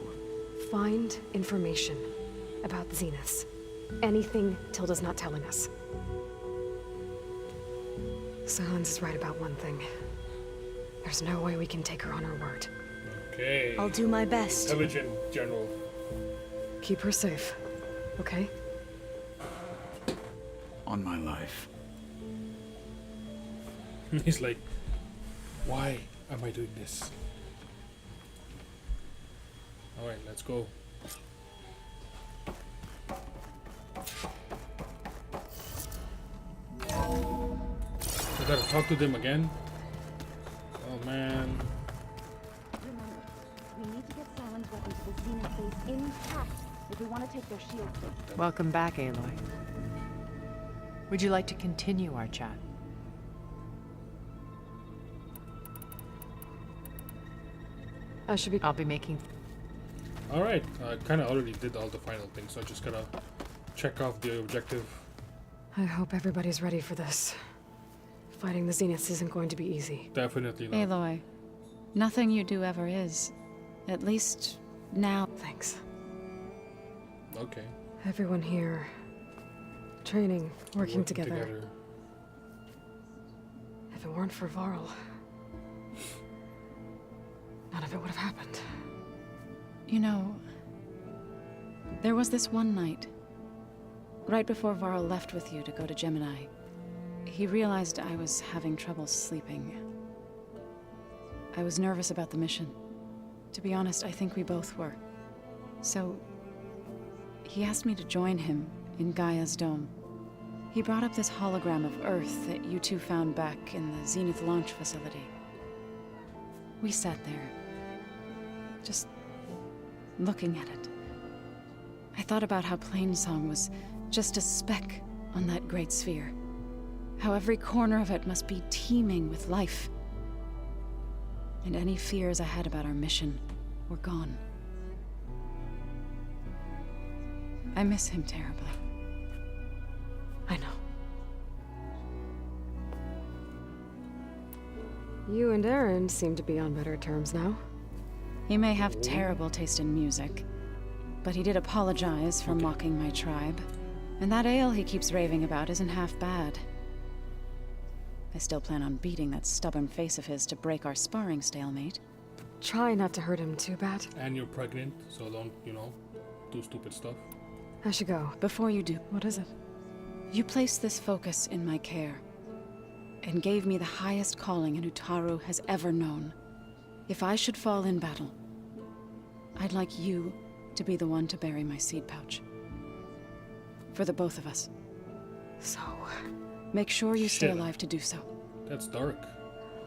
Find information about the Zeniths. Anything Tilda's not telling us. Sans is right about one thing. There's no way we can take her on her word. Okay. I'll do my best. Intelligent general. Keep her safe, okay? On my life. He's like, why am I doing this? Alright, let's go. I gotta talk to them again. Oh man. Remember, we need to get Silent's weapons to the Zenith base intact if we want to take their shields. Welcome back, Aloy. Would you like to continue our chat? I should be. I'll be making... Alright, I kinda already did all the final things, so I just gotta check off the objective. I hope everybody's ready for this. Fighting the Zeniths isn't going to be easy. Definitely not. Aloy, nothing you do ever is. At least now. Thanks. Okay. Everyone here. Training, working together. If it weren't for Varl, none of it would have happened. You know, there was this one night, right before Varl left with you to go to Gemini. He realized I was having trouble sleeping. I was nervous about the mission. To be honest, I think we both were. So, he asked me to join him in Gaia's dome. He brought up this hologram of Earth that you two found back in the Zenith launch facility. We sat there, just looking at it. I thought about how Plainsong was just a speck on that great sphere. How every corner of it must be teeming with life. And any fears I had about our mission were gone. I miss him terribly. I know. You and Aaron seem to be on better terms now. He may have terrible taste in music, but he did apologize for mocking my tribe. And that ale he keeps raving about isn't half bad. I still plan on beating that stubborn face of his to break our sparring stalemate. Try not to hurt him too bad. And you're pregnant, so don't, do stupid stuff. I should go. Before you do, What is it? you placed this focus in my care, and gave me the highest calling an Utaru has ever known. If I should fall in battle, I'd like you to be the one to bury my seed pouch. For the both of us. So, Make sure you stay Shit. alive to do so. That's dark.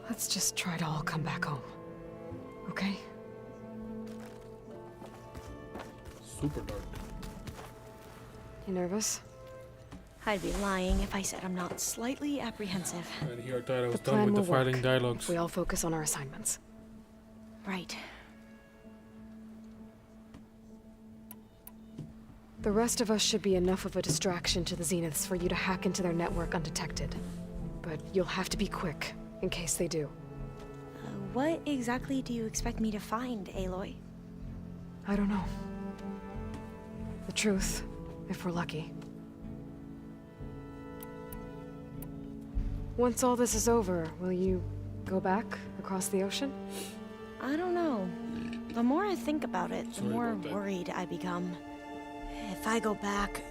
let's just try to all come back home. Okay? Super dark. You nervous? I'd be lying if I said I'm not slightly apprehensive. And here I thought I was The done plan with the will work fighting dialogues. if we all focus on our assignments. Right. The rest of us should be enough of a distraction to the Zeniths for you to hack into their network undetected. But you'll have to be quick, in case they do. What exactly do you expect me to find, Aloy? I don't know. The truth, if we're lucky. Once all this is over, will you go back across the ocean? I don't know. The more I think about it, the Sorry more about that. worried I become. If I go back,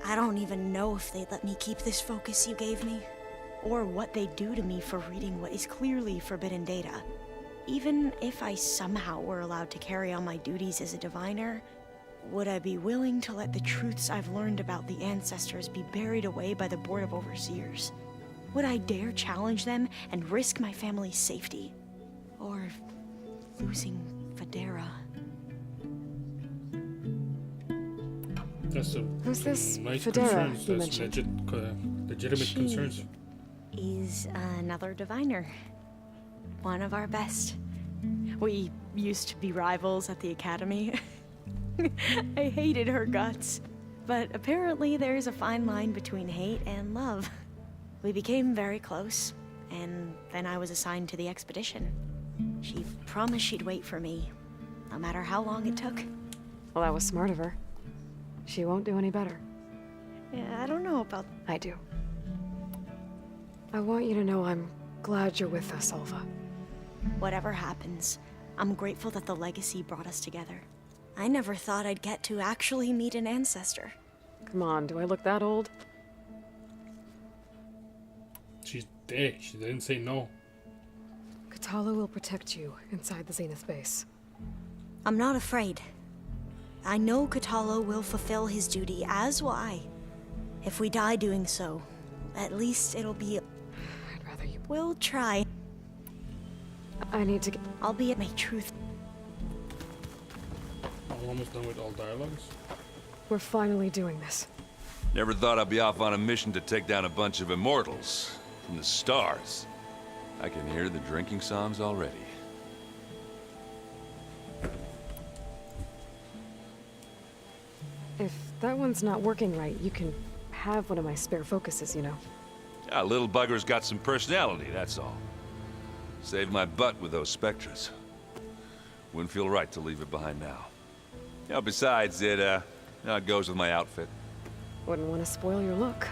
I don't even know if they'd let me keep this focus you gave me, or what they'd do to me for reading what is clearly forbidden data. Even if I somehow were allowed to carry on my duties as a diviner, would I be willing to let the truths I've learned about the ancestors be buried away by the Board of Overseers? Would I dare challenge them and risk my family's safety? Or losing Federa? That's Who's this nice Federa concerns. you That's mentioned? legitimate She concerns. is another diviner. One of our best. We used to be rivals at the academy. I hated her guts. But apparently there's a fine line between hate and love. We became very close, and then I was assigned to the expedition. She promised she'd wait for me, no matter how long it took. Well, that was smart of her. She won't do any better. Yeah, I don't know about... I do. I want you to know I'm glad you're with us, Alva. Whatever happens, I'm grateful that the legacy brought us together. I never thought I'd get to actually meet an ancestor. Come on, do I look that old? She's dead. She didn't say no. Katala will protect you inside the Zenith base. I'm not afraid. I know Katala will fulfill his duty, as will I. If we die doing so, at least it'll be... I'd rather you... We'll try. I need to get... I'll be at my truth. I'm almost done with all dialogues. We're finally doing this. Never thought I'd be off on a mission to take down a bunch of immortals from the stars. I can hear the drinking songs already. If that one's not working right, you can have one of my spare focuses, you know. Yeah, little bugger's got some personality, that's all. Saved my butt with those spectras. Wouldn't feel right to leave it behind now. You know, besides, it goes with my outfit. Wouldn't want to spoil your look.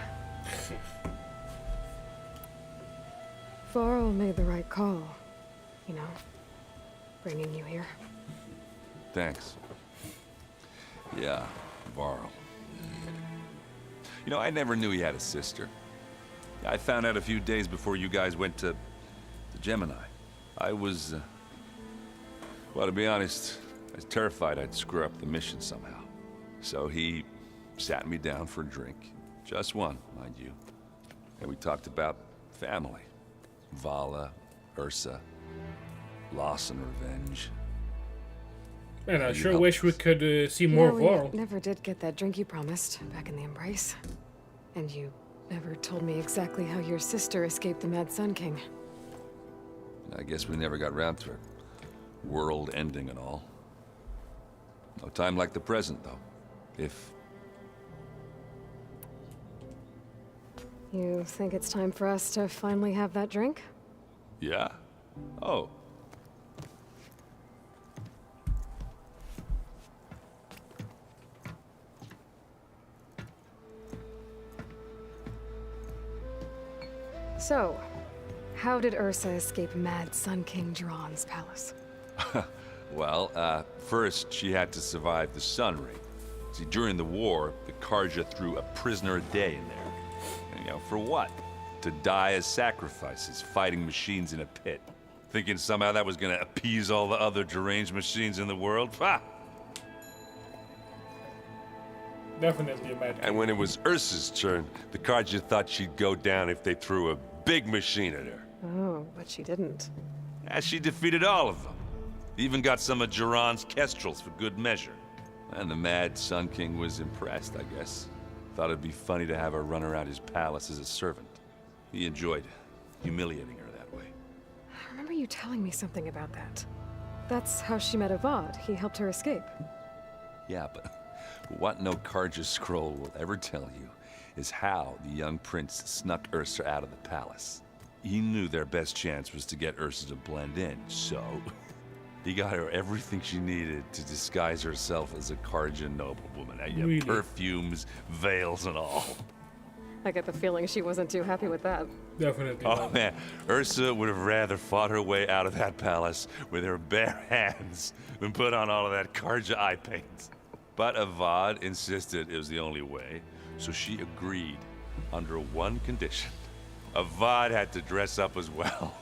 Varl made the right call, you know, bringing you here. Thanks. Yeah, Varl. You know, I never knew he had a sister. I found out a few days before you guys went to Gemini. I was, well, to be honest, I was terrified I'd screw up the mission somehow. So he sat me down for a drink. Just one, mind you. And we talked about family. Vala, Ursa, loss and revenge. Man, I You sure helped wish we us. could see more we Varl. never did get that drink you promised back in the Embrace. And you never told me exactly how your sister escaped the Mad Sun King. I guess we never got round to it. World ending and all. No time like the present, though. If... You think it's time for us to finally have that drink? Yeah? Oh. So, how did Ursa escape Mad Sun King Jiran's palace? Well, first she had to survive the Sun Ring. See, during the war, the Karja threw a prisoner a day in there. And, you know, for what? To die as sacrifices, fighting machines in a pit. Thinking somehow that was gonna appease all the other deranged machines in the world? Ha! Definitely a mad. And when it was Ursa's turn, the Karja thought she'd go down if they threw a big machine at her. Oh, but she didn't. As she defeated all of them. Even got some of Jiran's kestrels for good measure. And the Mad Sun King was impressed, I guess. Thought it'd be funny to have her run around his palace as a servant. He enjoyed humiliating her that way. I remember you telling me something about that. That's how she met Avad. He helped her escape. Yeah, but what no Karja scroll will ever tell you is how the young prince snuck Ursa out of the palace. He knew their best chance was to get Ursa to blend in, so he got her everything she needed to disguise herself as a Karja noblewoman. You know, Really? perfumes, veils, and all. I get the feeling she wasn't too happy with that. Definitely. Oh not. man, Ursa would have rather fought her way out of that palace with her bare hands than put on all of that Karja eye paint. But Avad insisted it was the only way, so she agreed under one condition. Avad had to dress up as well.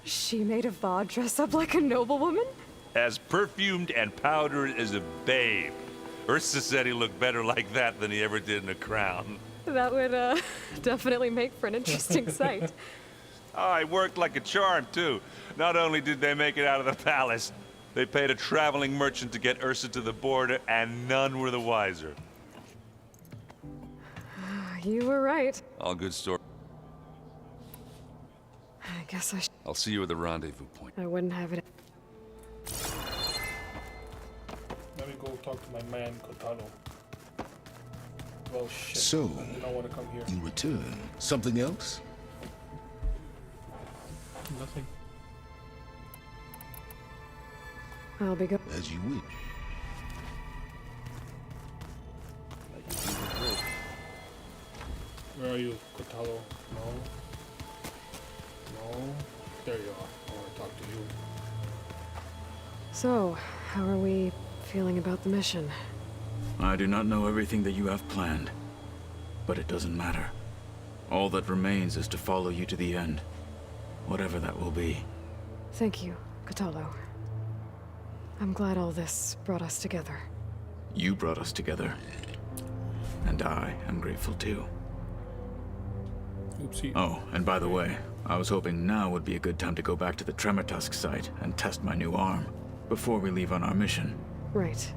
She made Avad dress up like a noblewoman? As perfumed and powdered as a babe. Ursa said he looked better like that than he ever did in a crown. That would, definitely make for an interesting sight. Oh, it worked like a charm, too. Not only did they make it out of the palace, they paid a traveling merchant to get Ursa to the border, and none were the wiser. You were right. All good story. I guess I'll see you at the rendezvous point. I wouldn't have it. Let me go talk to my man, Kotalo. Well, shit. So, I did not want to come here. in return, something else? Nothing. I'll be good. As you wish. Where are you, Kotalo? No. No. There you are. I want to talk to you. So, how are we feeling about the mission? I do not know everything that you have planned, but it doesn't matter. All that remains is to follow you to the end, whatever that will be. Thank you, Kotalo. I'm glad all this brought us together. You brought us together, and I am grateful too. Oopsie. Oh, and by the way, I was hoping now would be a good time to go back to the Tremortusk site and test my new arm, before we leave on our mission. Right.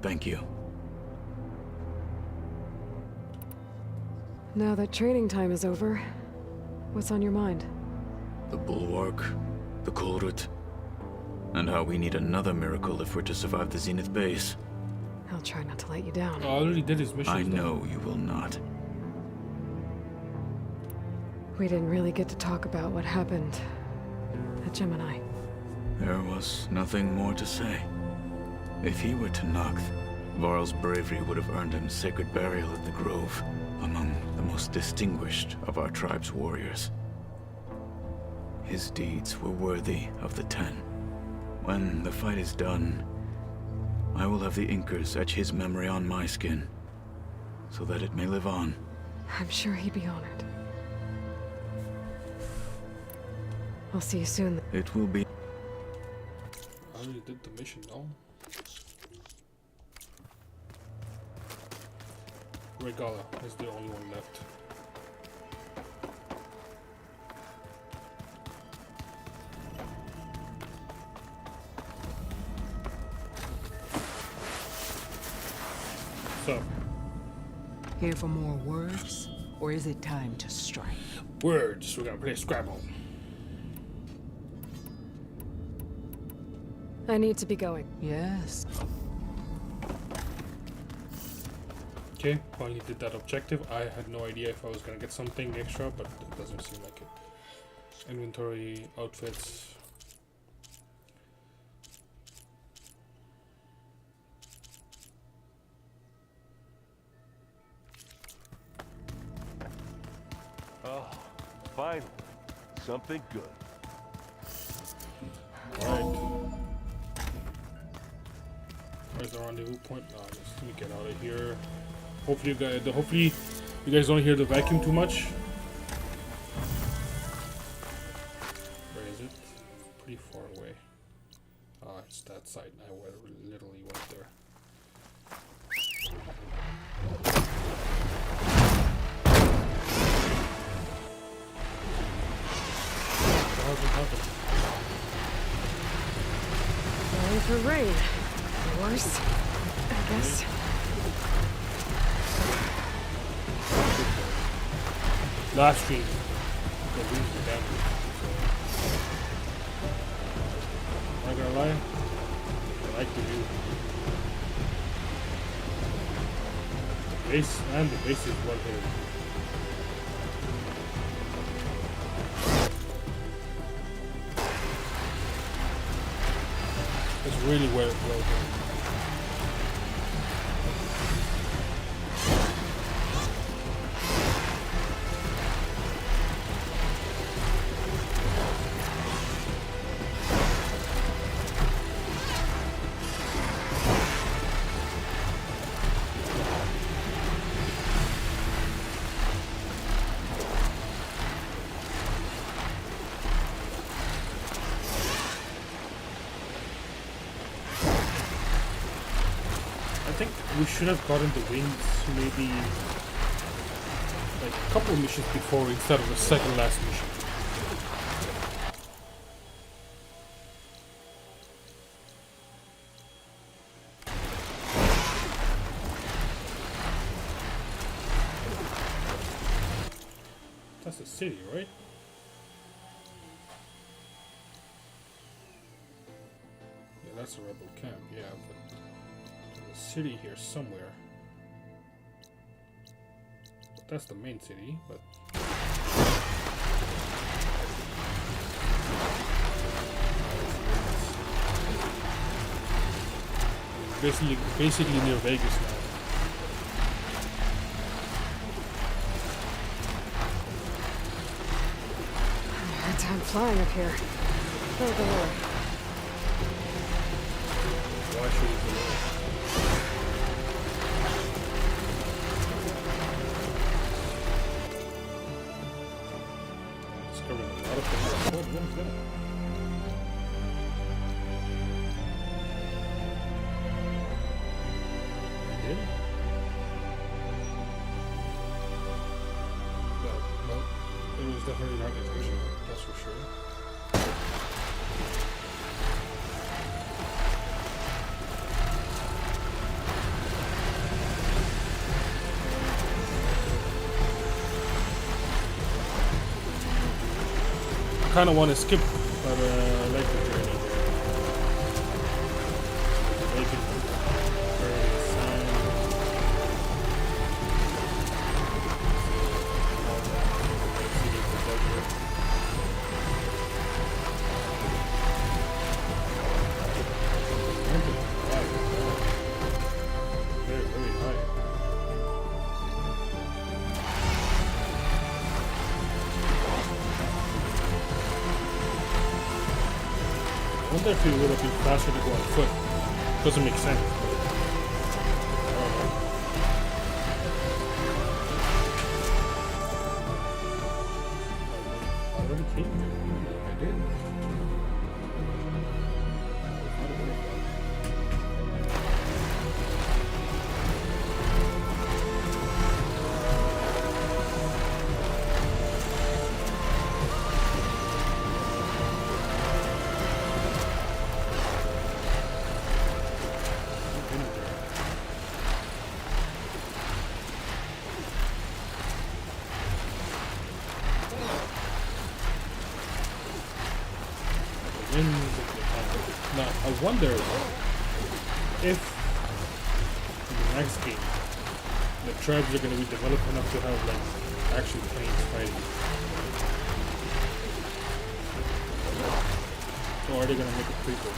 Thank you. Now that training time is over, what's on your mind? The Bulwark, the Kulrut, and how we need another miracle if we're to survive the Zenith base. I'll try not to let you down. I already did his mission. I know you will not. We didn't really get to talk about what happened at Gemini. There was nothing more to say. If he were to Noct, Varl's bravery would have earned him sacred burial at the Grove, among the most distinguished of our tribe's warriors. His deeds were worthy of the Ten. When the fight is done, I will have the Inkers etch his memory on my skin, so that it may live on. I'm sure he'd be honored. I'll see you soon. It will be... I already did the mission, no? Regala is the only one left. So, Here for more words, or is it time to strike? words. We're gonna play Scrabble. I need to be going. Yes. Okay, finally did that objective. I had no idea if I was gonna get something extra, but it doesn't seem like it. Inventory, outfits. Oh, finally. Something good. Alright. Where's the rendezvous point? Let me get out of here. Hopefully you guys don't hear the vacuum too much. Where is it? Pretty far away. Ah, it's that side. I literally went there. How's it happen? Sorry for rain. Worse, I guess. Last stream. The wings were damn good. Am I gonna lie? I like the view. The base is well here. It's really well here. think we should have gotten the wings maybe like a couple of missions before instead of the second last mission. That's the city, right? Yeah, that's a rebel camp, yeah, but there's a city here somewhere. But that's the main city, but basically near Vegas now. Hard time flying up here. Go, go, go. Why should we do that? Discovering a lot of things. What is that? I did? No, it was definitely not intentional, that's for sure. I kind of want to skip, but I like the journey. Making very sign. Very, very high. I wonder if it would have been faster to go on foot. Doesn't make sense. I already came here. I did. Now, I wonder if in the next game the tribes are going to be developed enough to have like actual planes fighting. Or are they going to make a prequel?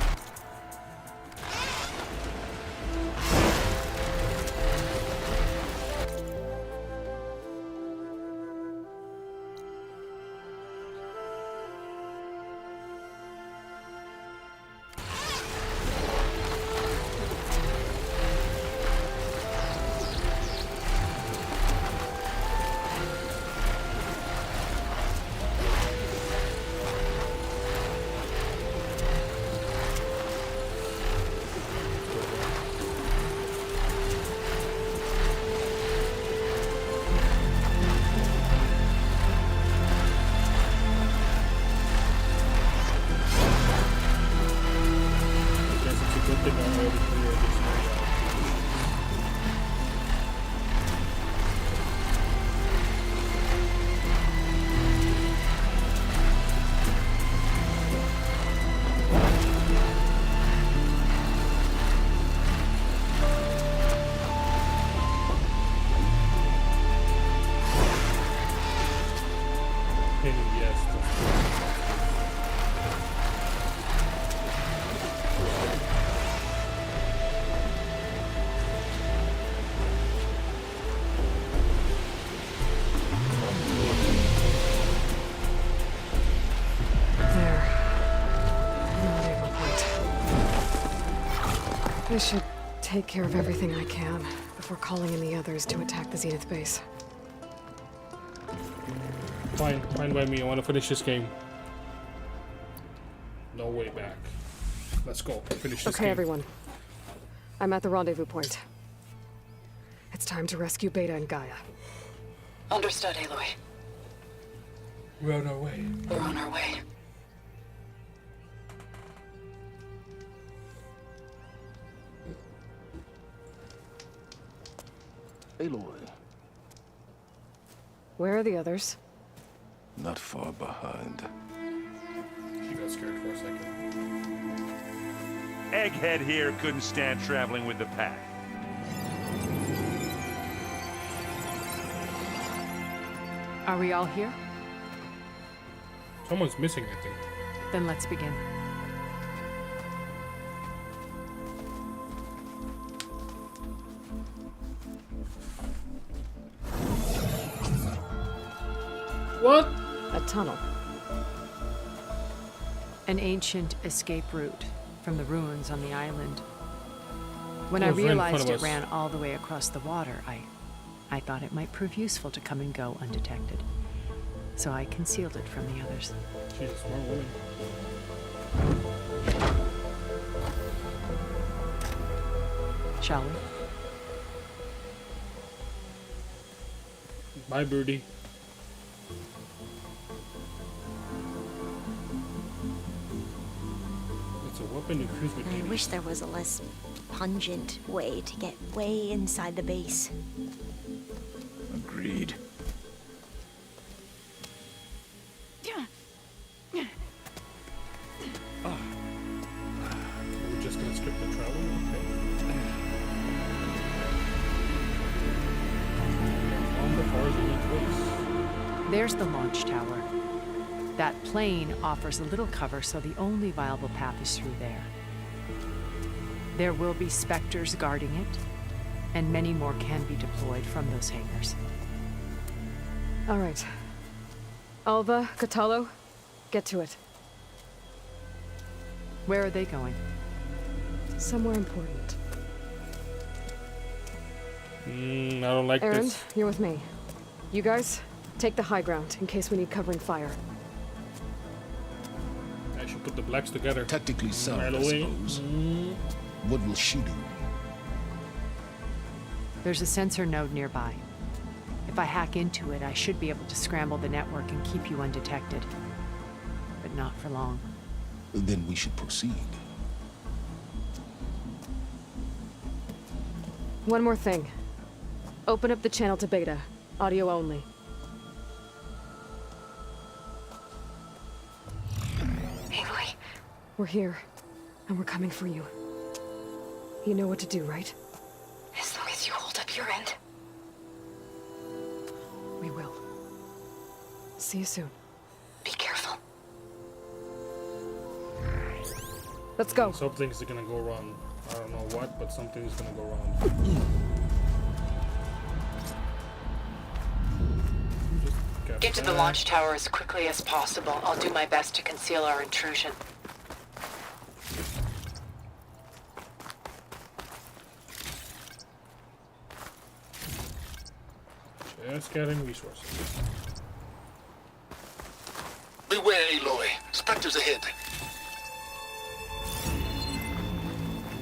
I should take care of everything I can before calling in the others to attack the Zenith base. Fine by me. I want to finish this game. No way back. Let's go. Finish this game. Okay, everyone. I'm at the rendezvous point. It's time to rescue Beta and Gaia. Understood, Aloy. We're on our way. We're on our way. Aloy, Where are the others? not far behind. She got scared for a second. Egghead here couldn't stand traveling with the pack. Are we all here? Someone's missing, I think. Then let's begin. What? A tunnel. An ancient escape route from the ruins on the island. When I It was right in front realized of it us. ran all the way across the water, I thought it might prove useful to come and go undetected. So I concealed it from the others. She's a smart woman. Shall we? Bye, birdie. It's a weapon infused with I damage. wish there was a less pungent way to get way inside the base. Agreed. We're just gonna skip the travel? Okay. On the horizontal place. There's the launch tower. That plane offers a little cover, so the only viable path is through there. There will be specters guarding it, and many more can be deployed from those hangars. All right. Alva, Catalo, get to it. Where are they going? Somewhere important. I don't like Aaron, this. you're with me. You guys, take the high ground in case we need covering fire. I should put the blacks together. Tactically sound, Right I away. suppose. What will she do? There's a sensor node nearby. If I hack into it, I should be able to scramble the network and keep you undetected. But not for long. Then we should proceed. One more thing. Open up the channel to Beta. Audio only. Aloy, We're here, and we're coming for you. You know what to do, right? as long as you hold up your end. We will. See you soon. Be careful. Let's go. Something's gonna go wrong. I don't know what, but something's gonna go wrong. Just Get to the back. launch tower as quickly as possible. I'll do my best to conceal our intrusion. Just getting resources. Beware, Aloy. Spectres ahead.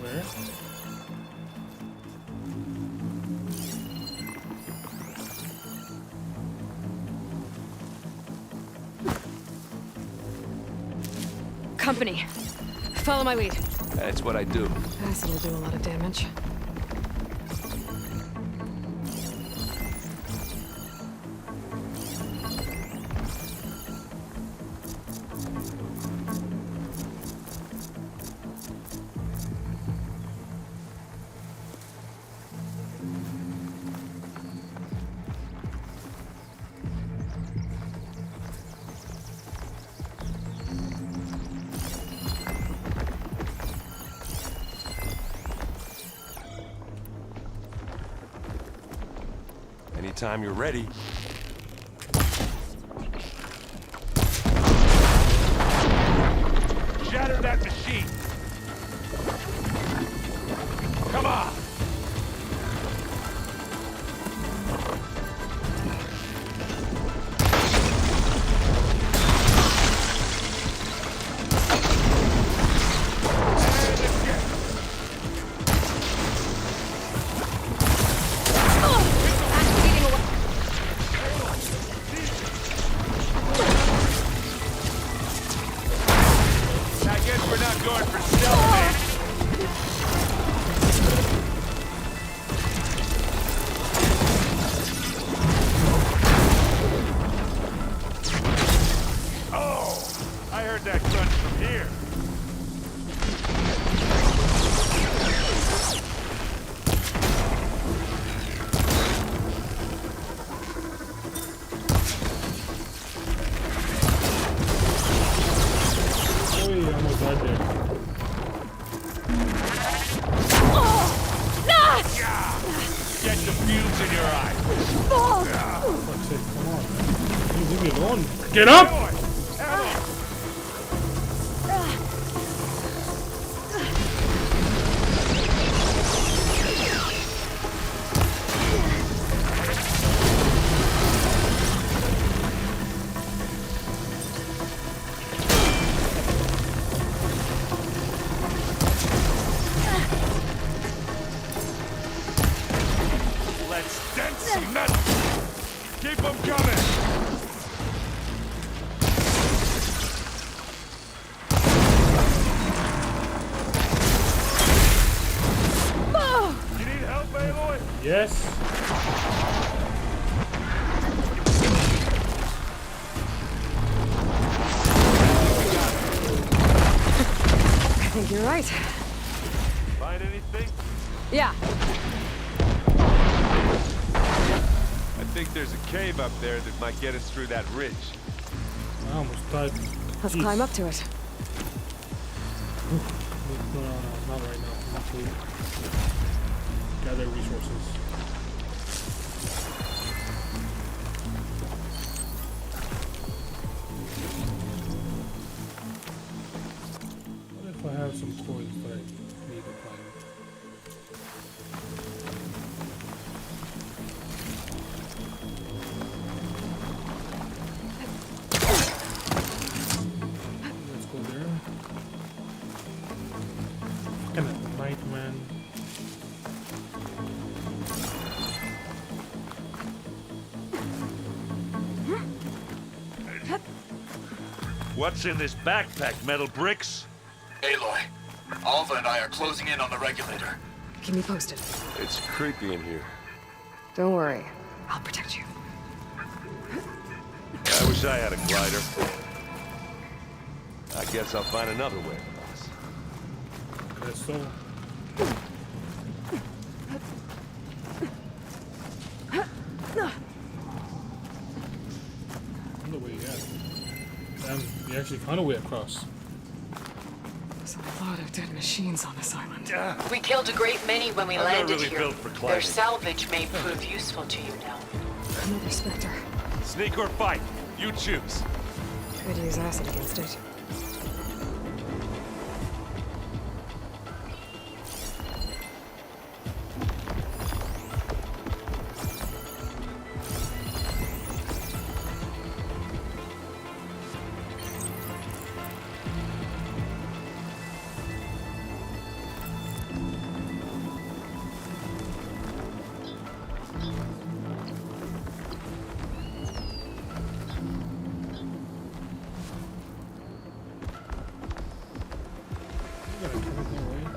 Where? Company. Follow my lead. That's what I do. Acid will do a lot of damage. Anytime you're ready. Shatter that machine! Come on! We're not going for stealth, oh! I heard that crunch from here. Get the fumes in your eye. Fuck's sake, come on, man. Leave me alone. Get up! Let's dent some metal. Keep them coming. You need help, Aloy? Yes. I think you're right. Find anything? Yeah. I think there's a cave up there that might get us through that ridge. I almost died. Let's Jeez. climb up to it. No, not right now. I need to gather resources. What if I have some coins that I need to climb? Let's go there. Fucking at night, man. What's in this backpack, metal bricks? Aloy, Alva and I are closing in on the regulator. Keep me posted. It's creepy in here. Don't worry. I'll protect you. I wish I had a glider. I guess I'll find another way across. Guess so. No way, yeah. Damn, you actually found a way across. There's a lot of dead machines on this island. We killed a great many when we I'm not landed really here. built for Their climbing. salvage may prove useful to you now. Another Spectre. Sneak or fight, you choose. Could use acid against it.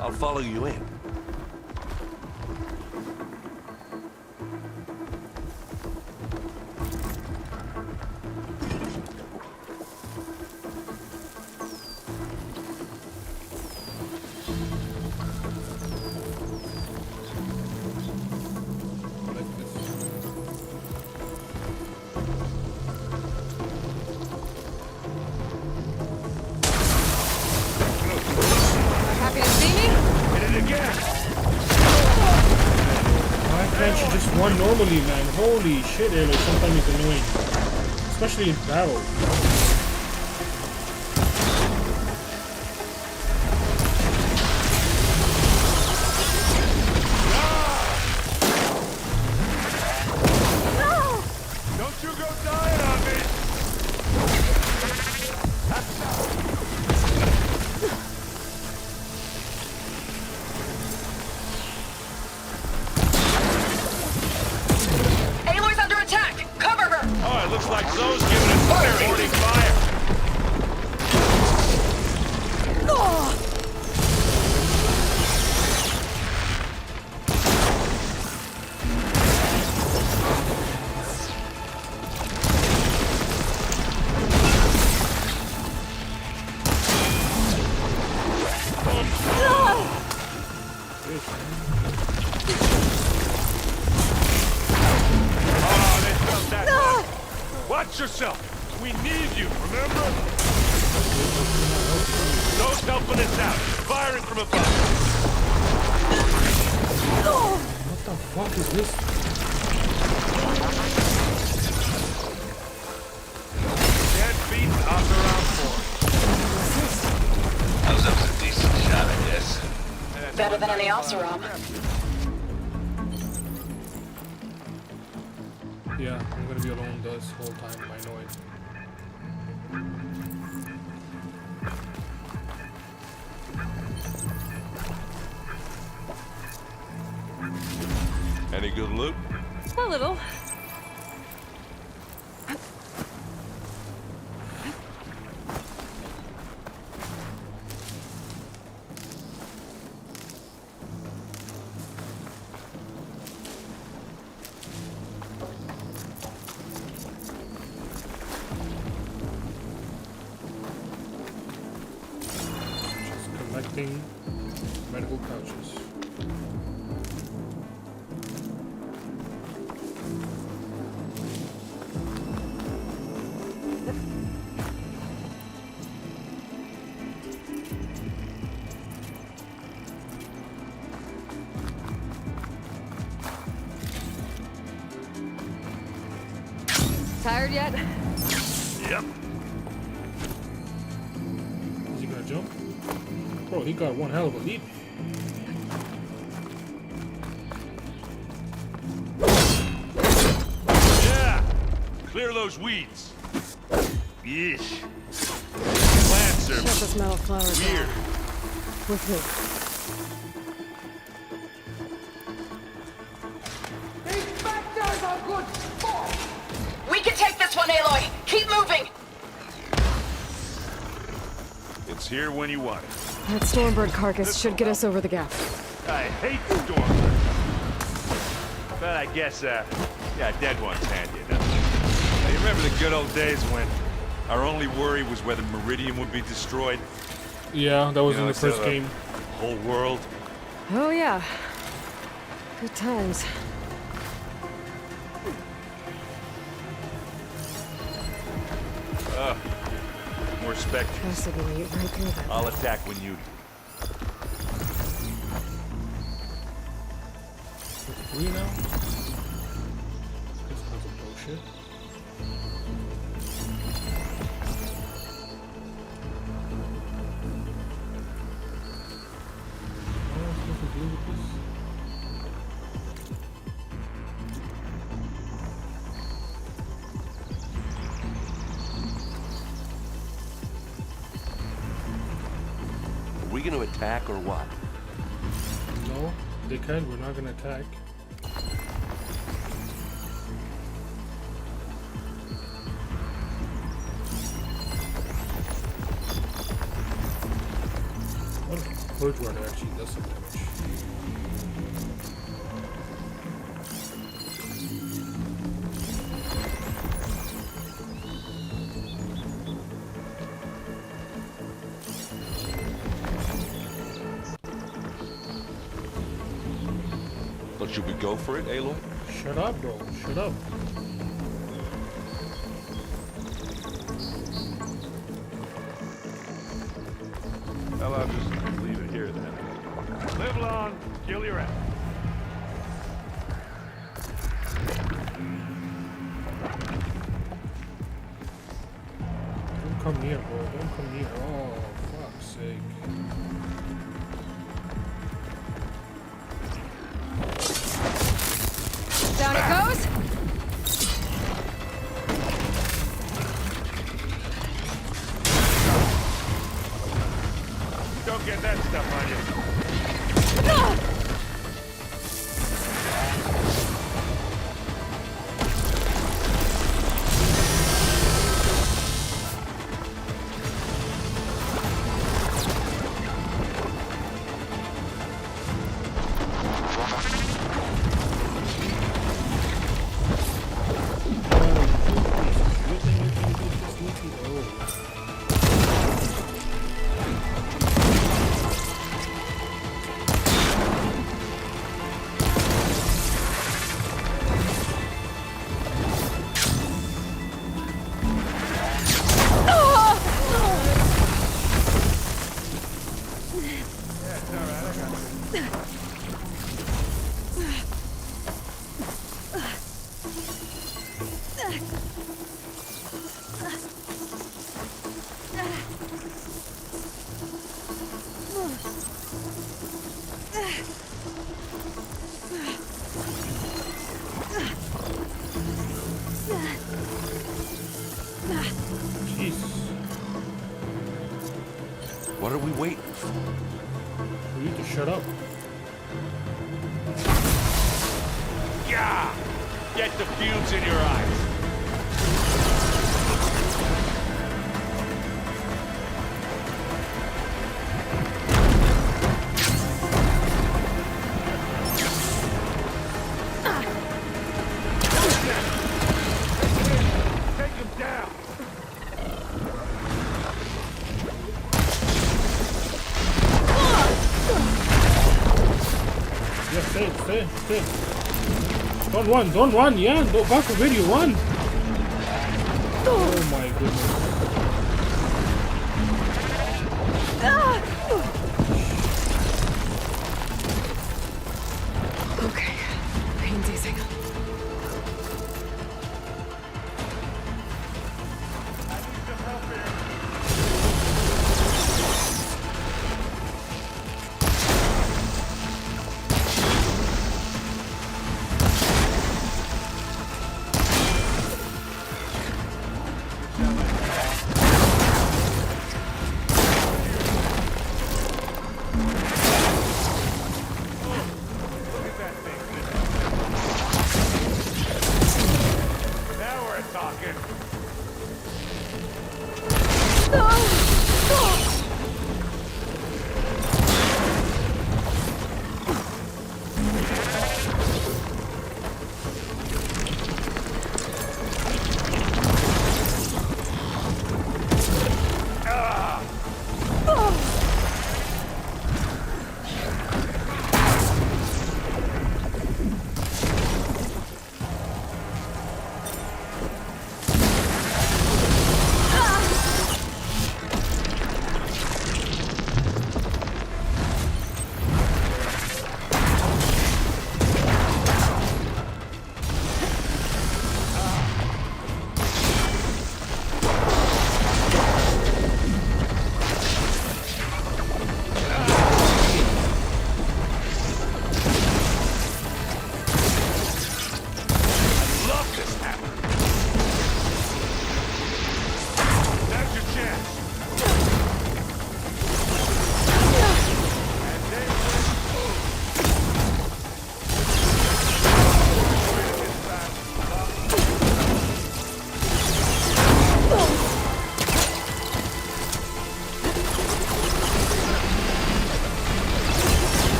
I'll follow you in. Happy to see me? Hit it again. Why can't you just run normally, man? Holy shit, Aloy, sometimes it's annoying. Especially in battle. Don't you go dying on me. Aloy's under attack! Cover her! Oh, it looks like Zoe's giving us fire. Watch yourself! We need you, remember? Those helping us out. Firing from above. What the fuck is this? Dead feet up around 4. That was a decent shot, I guess. Better than any Oseram. Yeah, I'm gonna be alone this whole time, I know it. Any good loot? A little. Just collecting medical pouches. Tired yet? Yep. Is he gonna jump? Bro, he got one hell of a leap. Yeah! Clear those weeds. Yeesh. Plant Shut the service. smell of flowers Weird. down. With me. We can take this one, Aloy. Keep moving. It's here when you want it. That Stormbird carcass should get us over the gap. I hate Stormbird. But I guess, yeah, dead ones handy enough. Now, you remember the good old days when our only worry was whether Meridian would be destroyed? Yeah, that was You in know, the first instead of game. the whole world. Oh yeah. Good times. More specters. Trust me, right through that. I'll attack when you do. Three now? This is bullshit. What am I supposed to do with this? Are we gonna attack or what? No, dickhead, we're not gonna attack. What if Purge Runner actually does some damage? But should we go for it, Aloy? Shut up, bro. Shut up. Well, I'll just leave it here then. Live long, kill your ass. Don't come near, bro. Don't come near. Oh, fuck's sake. Down it goes. Don't get that stuff on you. it's alright, I got it. What are we waiting for? We need to shut up. Yeah! Get the fumes in your eyes. Take him down. Yeah, stay. Don't run, yeah, don't back away, you run. Oh my goodness. Okay, pain's easing.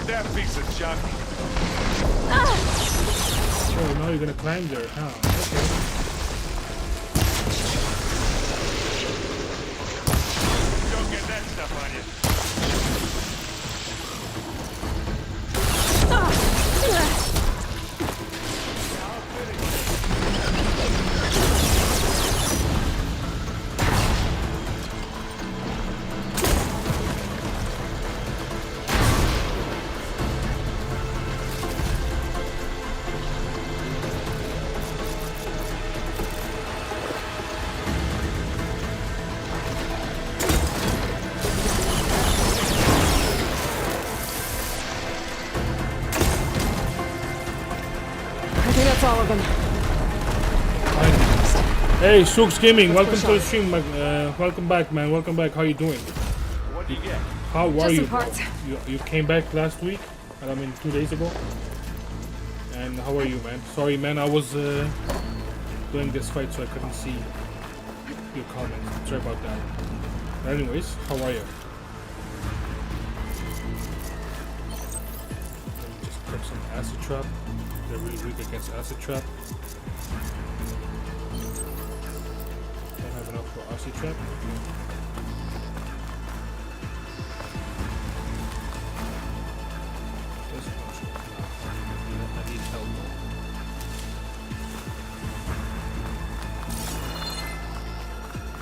That piece of junk. Oh, now you're gonna climb there, huh? Okay. Don't get that stuff on you. That's all of them. Hey, Sooks Gaming, welcome to the stream. Welcome back, man. Welcome back. How you doing? What do you get? How are you? Parts. You came back last week, I mean 2 days ago. And how are you, man? Sorry, man. I was doing this fight, so I couldn't see your comments. Sorry about that. But anyways, how are you? Let me just prep some acid trap. They're really weak against acid trap. Don't have enough for acid trap. This potion. I need help.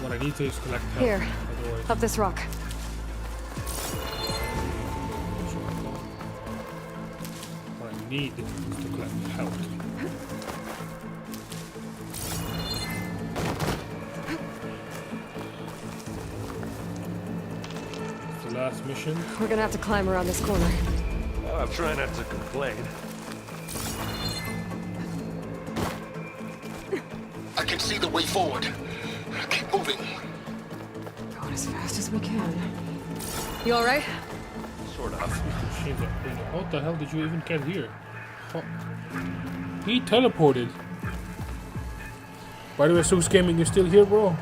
What I need to is collect health. Here, Otherwise, up this rock. what I need is to collect health. It's the last mission. We're gonna have to climb around this corner. Oh, I'm trying not to complain. I can see the way forward. Keep moving. Going as fast as we can. You alright? Sort of. How the hell did you even get here? How? He teleported. By the way, Soos Gaming, you're still here, bro?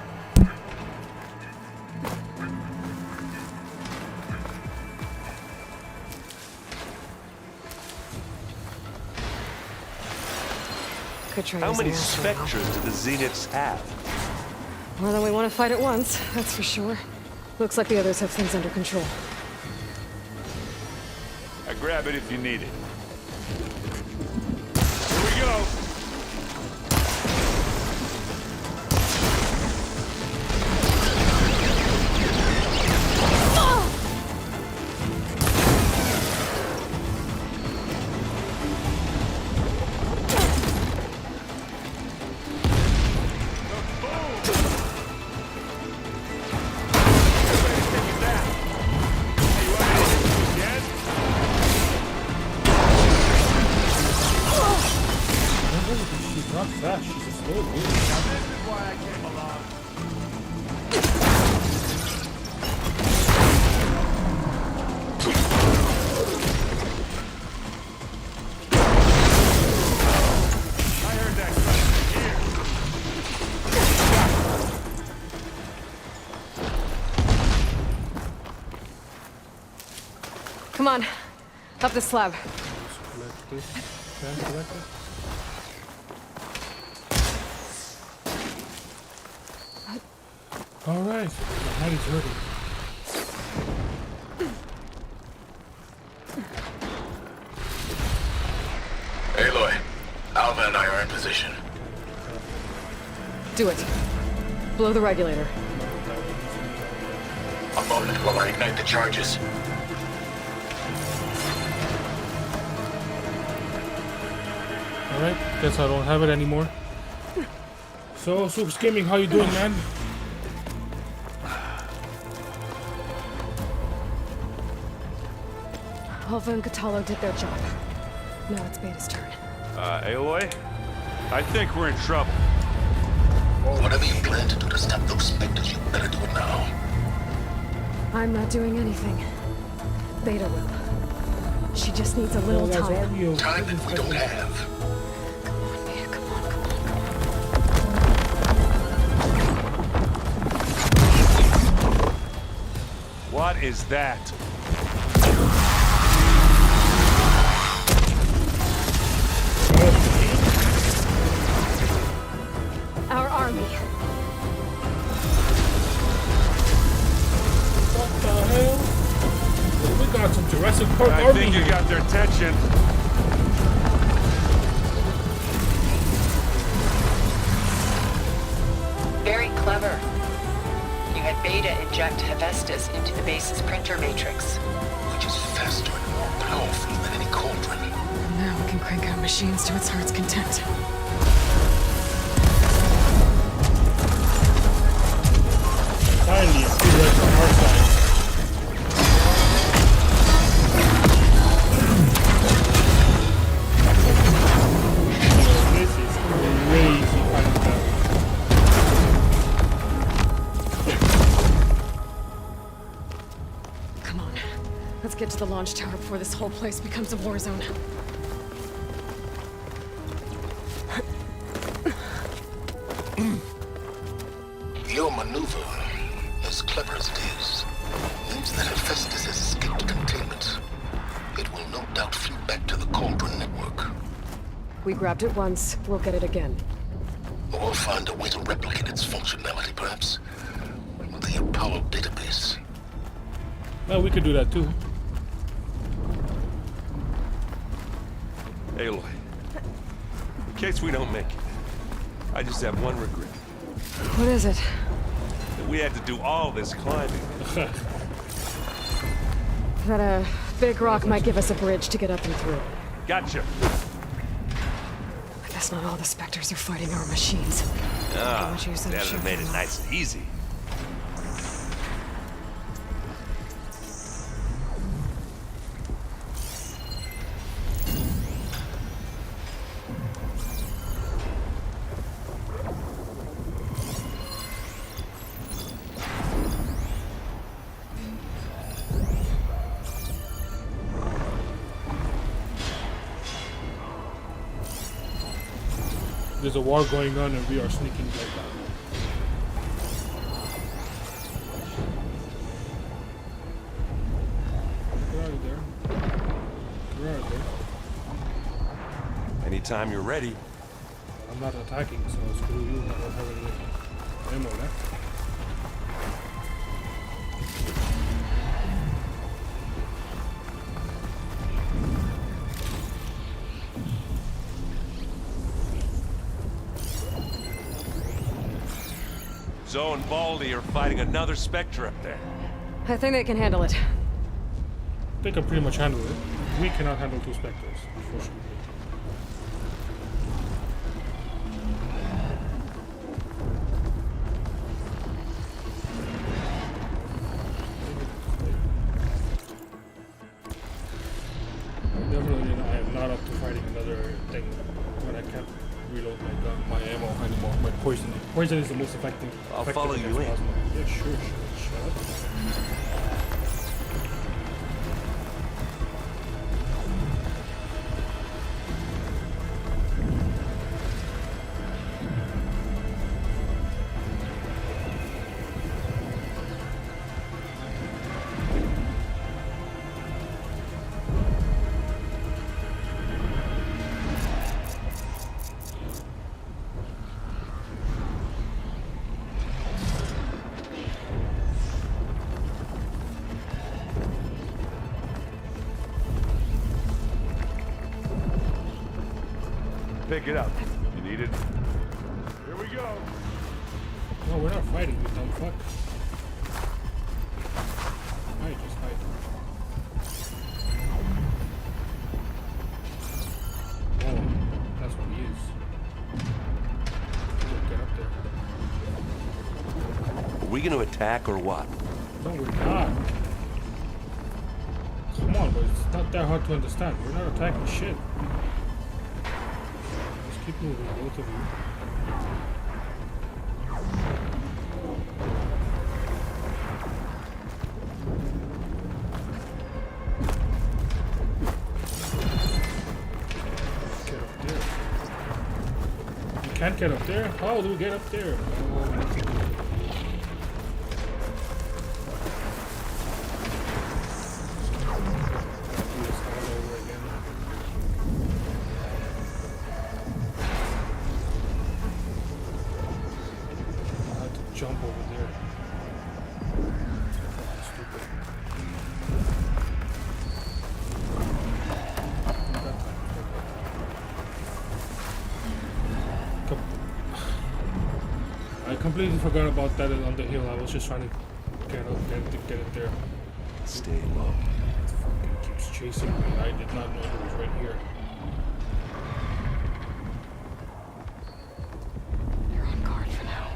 Could try How using many astral help. specters do the Zeniths have? More than we want to fight at once, that's for sure. Looks like the others have things under control. I grab it if you need it. Here we go. She's not fast, she's a slow move. This is why I came along. I heard that here. Come on, up the slab. Collect this. Can I collect it? Alright, my head is hurting. Aloy, Alva and I are in position. Do it. Blow the regulator. A moment while I ignite the charges. Alright, guess I don't have it anymore. So, Soos Gaming, how you doing, man? Alva and Catalo did their job. Now it's Beta's turn. Aloy? I think we're in trouble. Whatever you plan to do to stop those specters, you better do it now. I'm not doing anything. Beta will. She just needs a little Guys, time. are you? Time that we don't have. Come on, Beta, come on, come on. What is that? Our army. What the hell? We got some Jurassic Park I army think you here. got their attention. Very clever. You had Beta inject Hephaestus into the base's printer matrix. Which is faster and more powerful than any cauldron. Now we can crank out machines to its heart's content. Finally, a few left on our side. This is crazy fighting battle. Come on. Let's get to the launch tower before this whole place becomes a war zone. Your maneuver, as clever as it is, means that Hephaestus has escaped containment. It will no doubt flew back to the Cauldron network. We grabbed it once, we'll get it again. Or find a way to replicate its functionality, perhaps. With the Apollo database. Well, we could do that too. Aloy, in case we don't make it, I just have one regret. What is it? That we had to do all this climbing. That big rock might give us a bridge to get up and through. Gotcha. I guess not all the specters are fighting our machines. Ah, that have made it nice and easy. There's a war going on and we are sneaking like that. Get out of there. Get out of there. Anytime you're ready. I'm not attacking, so screw you. I don't have any ammo left. Zoe and Baldy are fighting another Spectre up there. I think they can handle it. They can pretty much handle it. We cannot handle two Spectres, unfortunately. Definitely, I am not up to fighting another thing when I can't reload my gun, my ammo anymore. My poison. Poison is the most effective. I'll follow you in. Plasma. Yeah, sure. Shut up. Pick it up. You need it? Here we go. No, we're not fighting, you dumb fuck. I just fight. Oh, that's what he is. Get up there. Are we gonna attack or what? No, we're not. Come on, but it's not that hard to understand. We're not attacking shit. Keep moving, both of you. Get up there. You can't get up there? How do we get up there? Jump over there. Stupid. I completely forgot about that on the hill. I was just trying to get it there. Stay low. It fucking keeps chasing me. I did not know it was right here. You're on guard for now.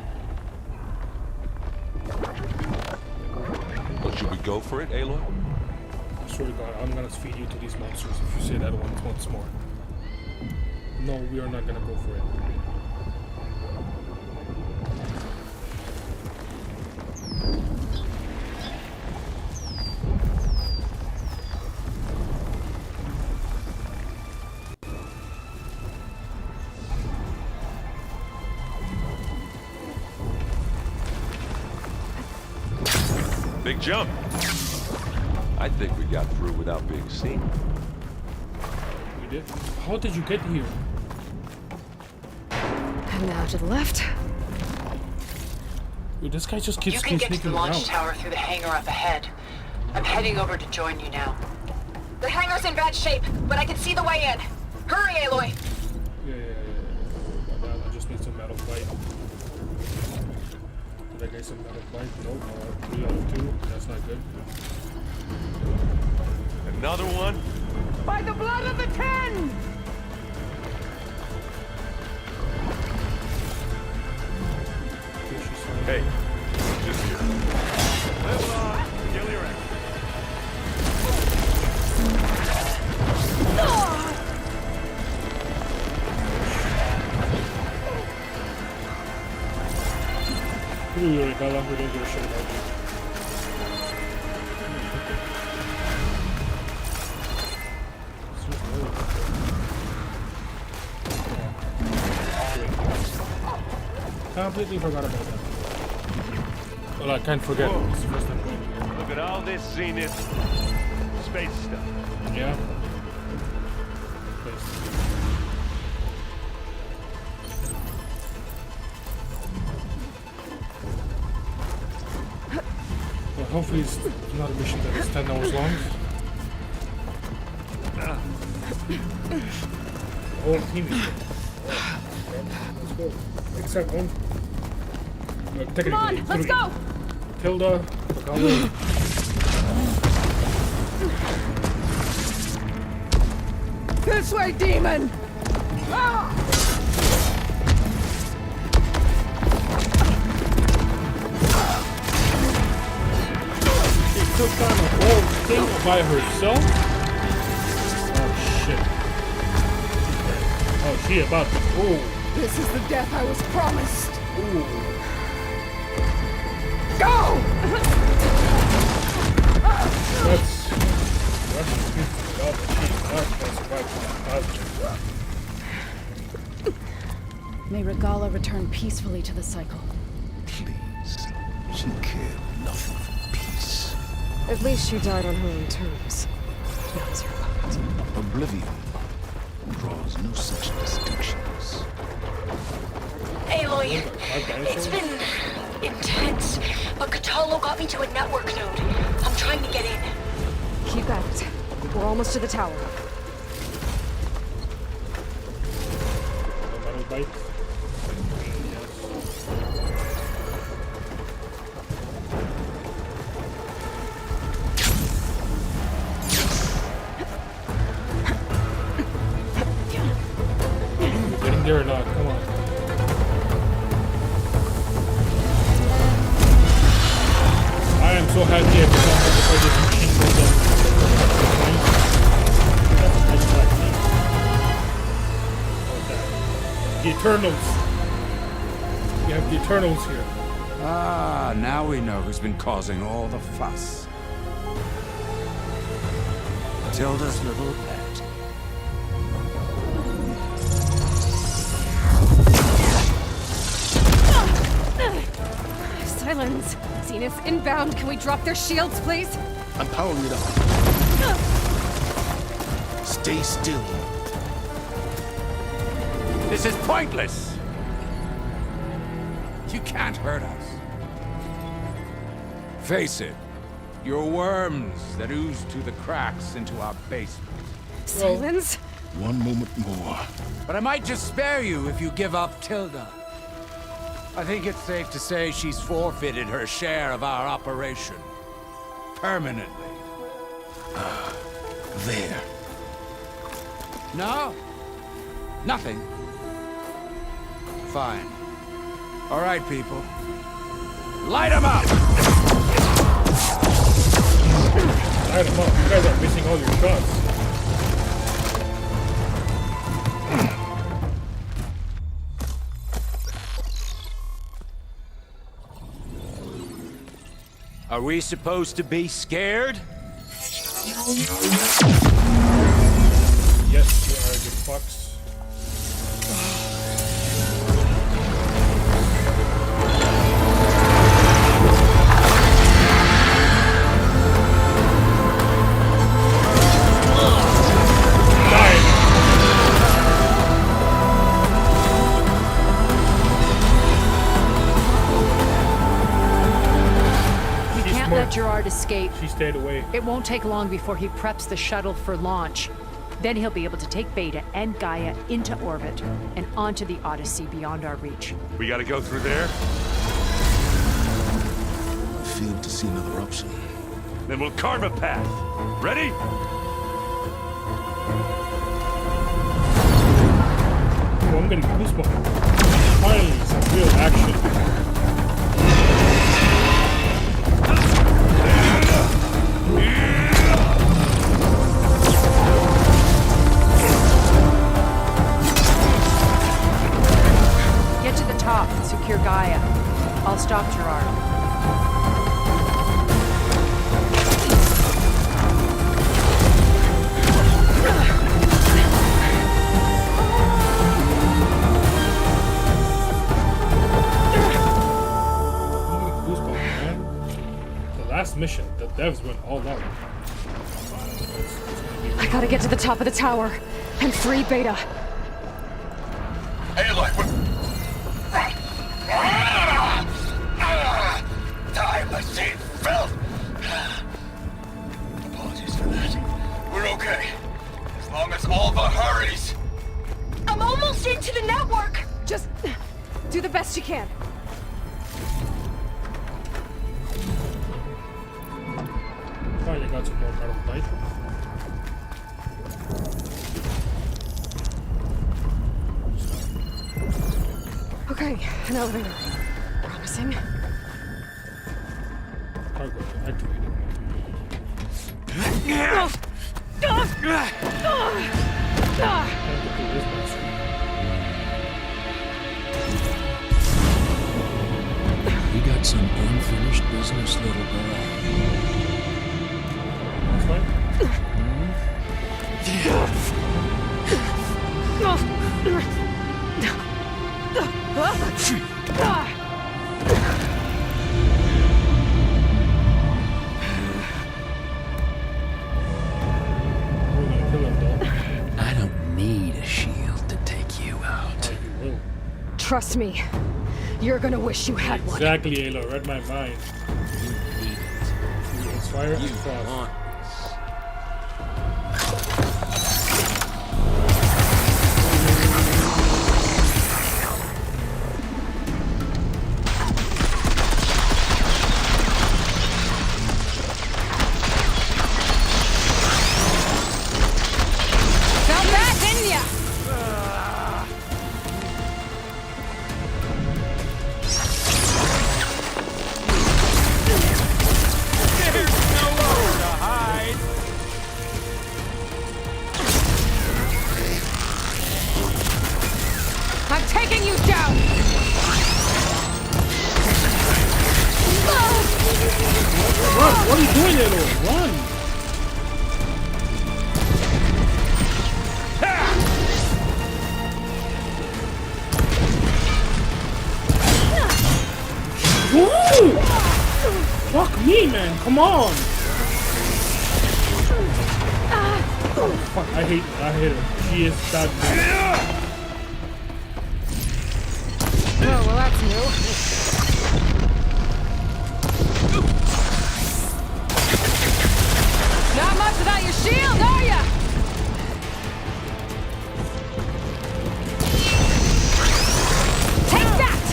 Well, should we go for it, Aloy? I swear to God, I'm gonna feed you to these monsters if you say that once more. No, we are not gonna go for it. Big jump. I think we got through without being seen. We did? How did you get here? And now to the left. Dude, this guy just keeps You can get to the launch around. tower through the hangar up ahead. I'm heading over to join you now. The hangar's in bad shape, but I can see the way in. Hurry, Aloy! Yeah. I just need some metal plate. That guy's some metal bike. Nope. 3 out of 2. That's not good. Another one? By the blood of the 10! Hey, just here. Live on, kill your enemy. Ooh, Bella, we don't give a shit about you. Completely forgot about that. Well, I can't forget. It's the first time playing it. Look at all this Zenith space stuff. Yeah. Well, hopefully it's not a mission that is 10 hours long. The whole team is here. Let's go. Except one. Come on, let's go! Tilda, Pagalo. This way, demon! Ah! She took on the whole thing by herself? Oh shit. Oh, she about to. Oh. This is the death I was promised. Ooh. Go! That's Russian people. God, she's not going to survive the positive. May Regala return peacefully to the cycle. Please. She cared nothing for peace. At least she died on her own terms. Now's your fault. Oblivion draws no such distinctions. Aloy, it's been intense, but Catalo got me to a network node. I'm trying to get in. Keep at it. We're almost to the tower. Metal bikes. Getting there or not? Come on. I am so happy I can have the project machine for them. The Eternals. We have the Eternals here. Ah, now we know who's been causing all the fuss. Tilda's little pet. Silence. Zenith inbound. Can we drop their shields, please? I'm powering it up. Stay still. This is pointless! You can't hurt us. Face it, you're worms that ooze through the cracks into our basement. Silence? One moment more. But I might just spare you if you give up Tilda. I think it's safe to say she's forfeited her share of our operation. Permanently. There. No? Nothing? Fine. All right, people. Light 'em up! Light them up. You guys are missing all your shots. Are we supposed to be scared? Yes, you are, you fucks. Let Gerard escape. She stayed away. It won't take long before he preps the shuttle for launch. Then he'll be able to take Beta and Gaia into orbit and onto the Odyssey beyond our reach. We gotta go through there? failed to see another option. Then we'll carve a path. Ready? Oh, I'm getting goosebumps. Finally, some real action. Get to the top and secure Gaia. I'll stop Gerard. Last mission, the devs went all out. I gotta get to the top of the tower and free Beta. Aloy, time machine filled. Apologies for that. We're okay. As long as Alva hurries. I'm almost into the network. Just do the best you can. Finally got some more metal pipe. Okay, an elevator. Promising. Cargo activated. We got some unfinished business, little girl. I don't need a shield to take you out. Trust me, you're gonna wish you had one. Exactly, Aloy. Read my mind. It's fire and frost. What are you doing, Aloy? Run! Woo! Fuck me, man! Come on! Oh, fuck! I hate her. She is that bad. Oh, well, that's new. Not much without your shield, are ya? Take that!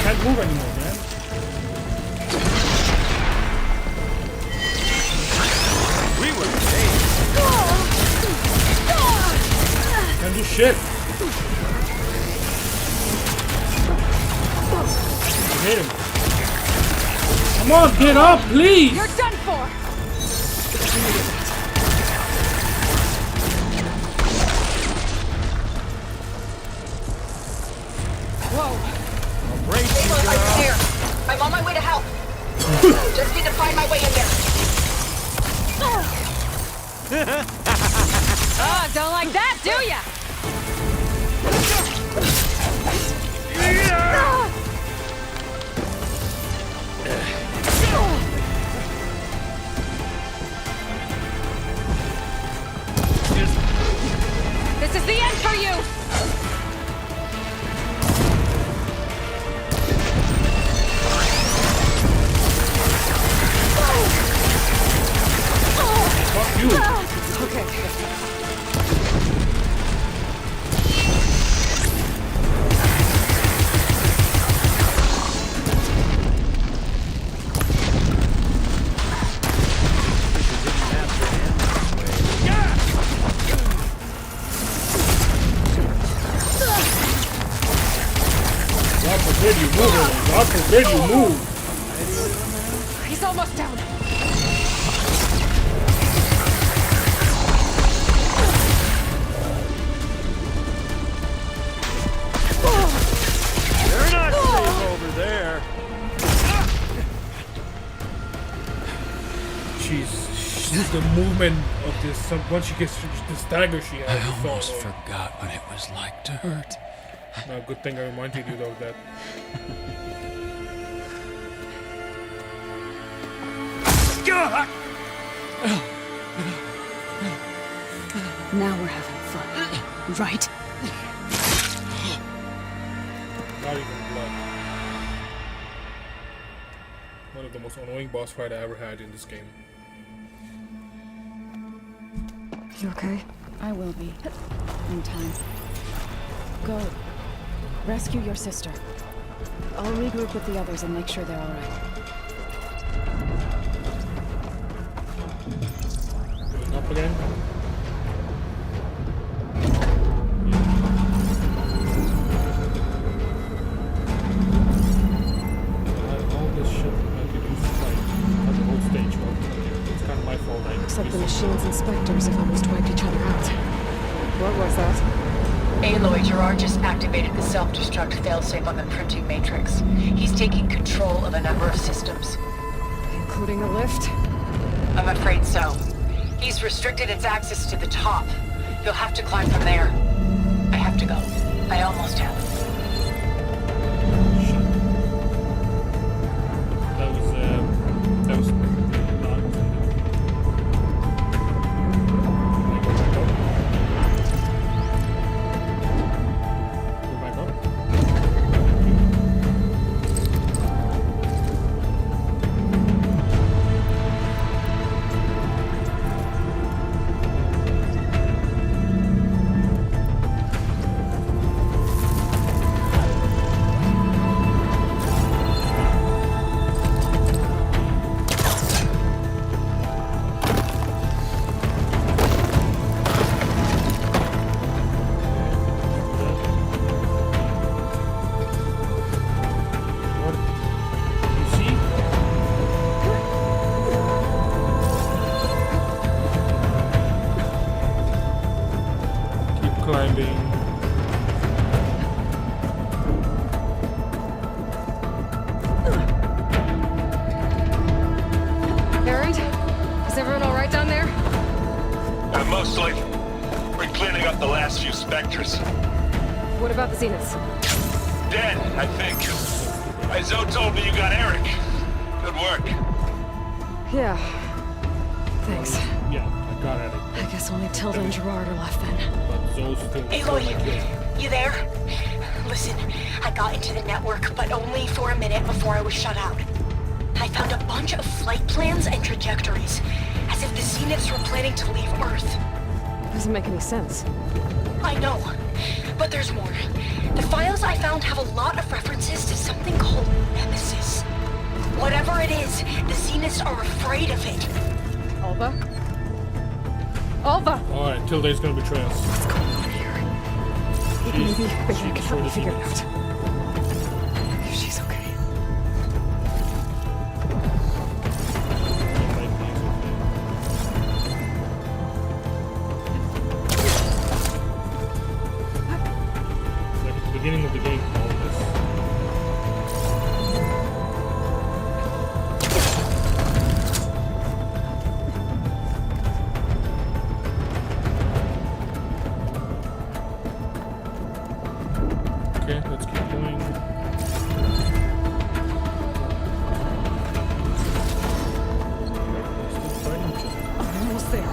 Can't move anymore, man. We were safe. Can't do shit. Hit him. Come on, get up, please. You're done for. Whoa. I'm here. I'm on my way to help. Just need to find my way in there. Oh, don't like that, do ya? This is the end for you! Fuck you. Okay. Where do you move? He's almost down. They're not safe over there. She's the movement of this. Once she gets the stagger she has. I almost forgot what it was like to hurt. No, good thing I reminded you of that. Now we're having fun, right? Not even blood. One of the most annoying boss fight I ever had in this game. You okay? I will be. In time. Go. Rescue your sister. I'll regroup with the others and make sure they're alright. Going up again. All this shit I could use to fight on the whole stage. Well, it's kind of my fault. Looks like the machine's inspectors have almost wiped each other out. What was that? Aloy, Gerard just activated the self-destruct failsafe on the printing matrix. He's taking control of a number of systems. Including the lift? I'm afraid so. He's restricted its access to the top. You'll have to climb from there. I have to go. I almost have. That was not. Go back up. Climbing. Aaron? Is everyone alright down there? Mostly. We're cleaning up the last few specters. What about the Zeniths? Dead, I think. Zoe told me you got Eric. Good work. Yeah. Thanks. Yeah, I got at it. I guess only Tilda and Gerard are left then. But Zoe's still Aloy, you there? Listen, I got into the network, but only for a minute before I was shut out. I found a bunch of flight plans and trajectories, as if the Zeniths were planning to leave Earth. Doesn't make any sense. I know, but there's more. The files I found have a lot of references to something called Nemesis. Whatever it is, the Zeniths are afraid of it. Alva? Alva! Alright, Tilda's gonna betray us. What's going on here? Maybe I can help me figure it out. If she's okay. Like at the beginning of the game, all this. Okay, let's keep going. Almost there.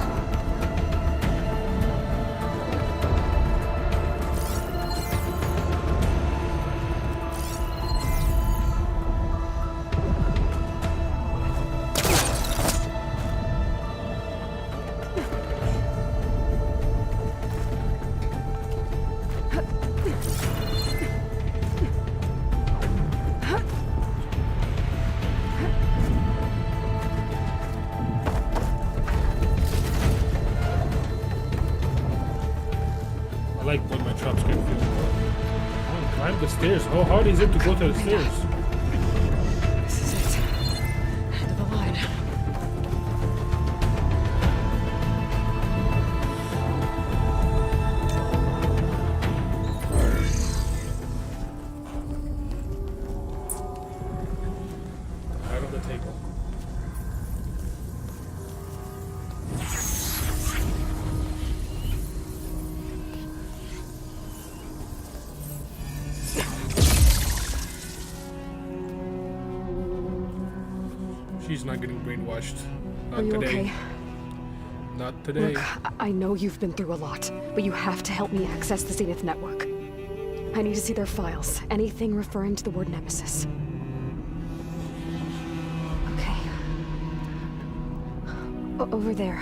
I like when my traps get filled. Come on, climb the stairs. How hard is it to go to the stairs? she's not getting brainwashed. Not Are you today. okay? Not today. Look, I know you've been through a lot, but you have to help me access the Zenith network. I need to see their files. Anything referring to the word Nemesis. Okay. Over there.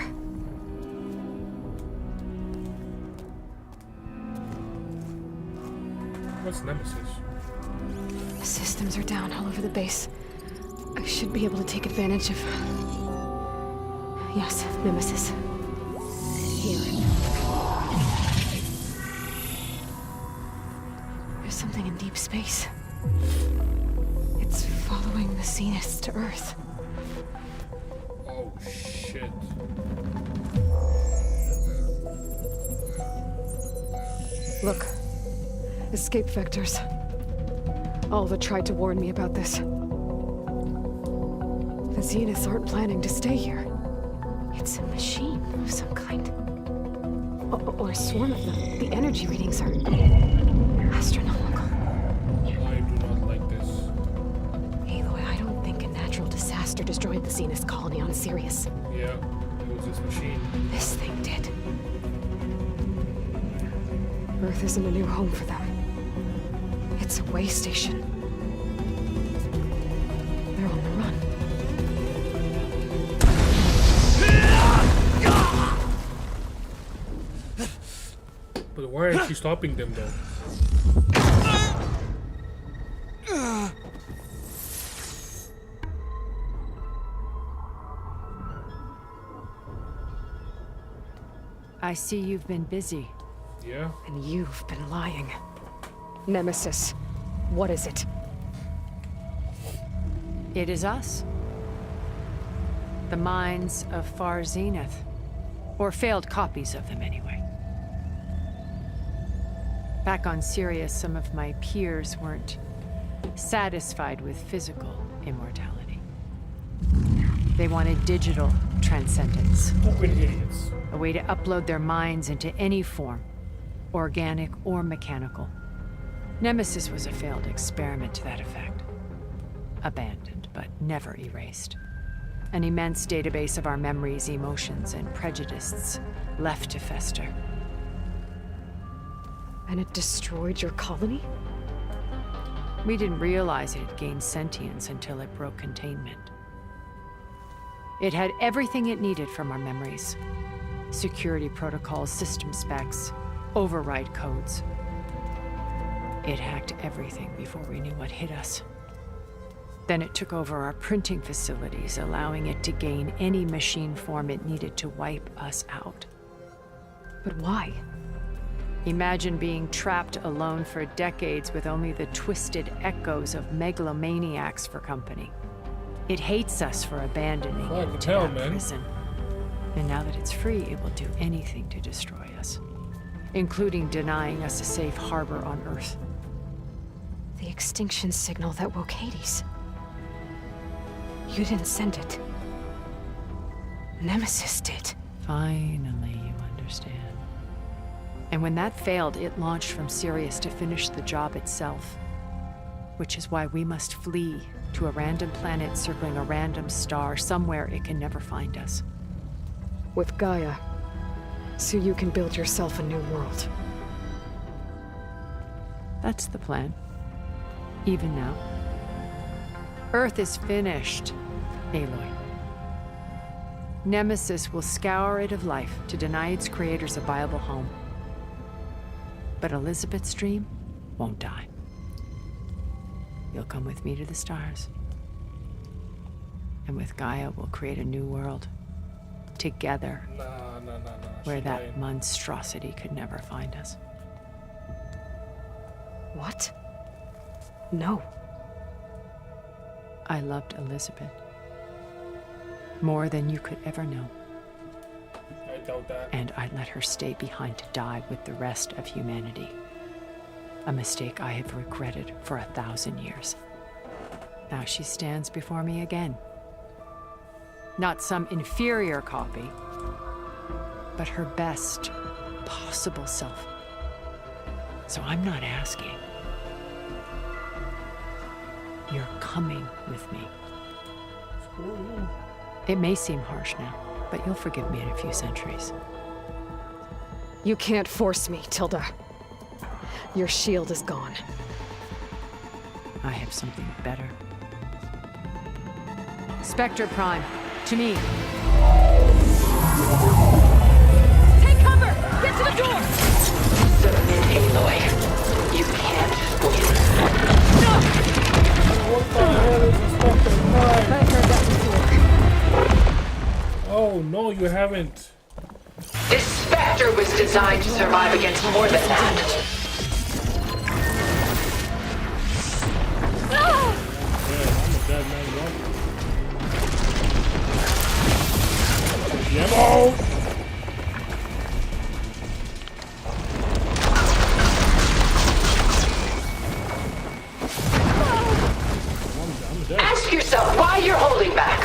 What's Nemesis? Systems are down all over the base. I should be able to take advantage of... Yes, Nemesis. Here. There's something in deep space. It's following the Zeniths to Earth. Oh, shit. Look. Escape vectors. Alva tried to warn me about this. The Zeniths aren't planning to stay here. It's a machine of some kind. Or a swarm of them. The energy readings are astronomical. I do not like this. Aloy, I don't think a natural disaster destroyed the Zenith colony on Sirius. Yeah, it was this machine. This thing did. Earth isn't a new home for them. It's a way station. They're on the run. But why is she stopping them though? I see you've been busy. Yeah? And you've been lying. Nemesis, what is it? It is us. The minds of Far Zenith. Or failed copies of them, anyway. Back on Sirius, some of my peers weren't satisfied with physical immortality. They wanted digital transcendence. Stupid idiots. A way to upload their minds into any form, organic or mechanical. Nemesis was a failed experiment to that effect. Abandoned, but never erased. An immense database of our memories, emotions, and prejudices left to fester. And it destroyed your colony? We didn't realize it had gained sentience until it broke containment. It had everything it needed from our memories. Security protocols, system specs, override codes. It hacked everything before we knew what hit us. Then it took over our printing facilities, allowing it to gain any machine form it needed to wipe us out. But why? Imagine being trapped alone for decades with only the twisted echoes of megalomaniacs for company. It hates us for abandoning it to that prison. And now that it's free, it will do anything to destroy us, including denying us a safe harbor on Earth. The extinction signal that woke Hades. You didn't send it. Nemesis did. Finally, you understand. And when that failed, it launched from Sirius to finish the job itself. Which is why we must flee to a random planet circling a random star, somewhere it can never find us. With Gaia, so you can build yourself a new world. That's the plan. Even now. Earth is finished, Aloy. Nemesis will scour it of life to deny its creators a viable home. But Elizabeth's dream won't die. You'll come with me to the stars. And with Gaia, we'll create a new world. Together. Where that monstrosity could never find us. What? No. I loved Elizabeth. More than you could ever know. I doubt that. And I'd let her stay behind to die with the rest of humanity. A mistake I have regretted for 1,000 years. Now she stands before me again. Not some inferior copy, but her best possible self. So I'm not asking. You're coming with me. It may seem harsh now, but you'll forgive me in a few centuries. You can't force me, Tilda. Your shield is gone. I have something better. Spectre Prime, to me. Take cover! Get to the door! Submit, Aloy. You can't win. No! What the hell is a Spectre Prime? I've heard that before. Oh no, you haven't. This Spectre was designed to survive against more than that. Yeah, I'm a dead man walking. Yemo! I'm dead. Ask yourself why you're holding back.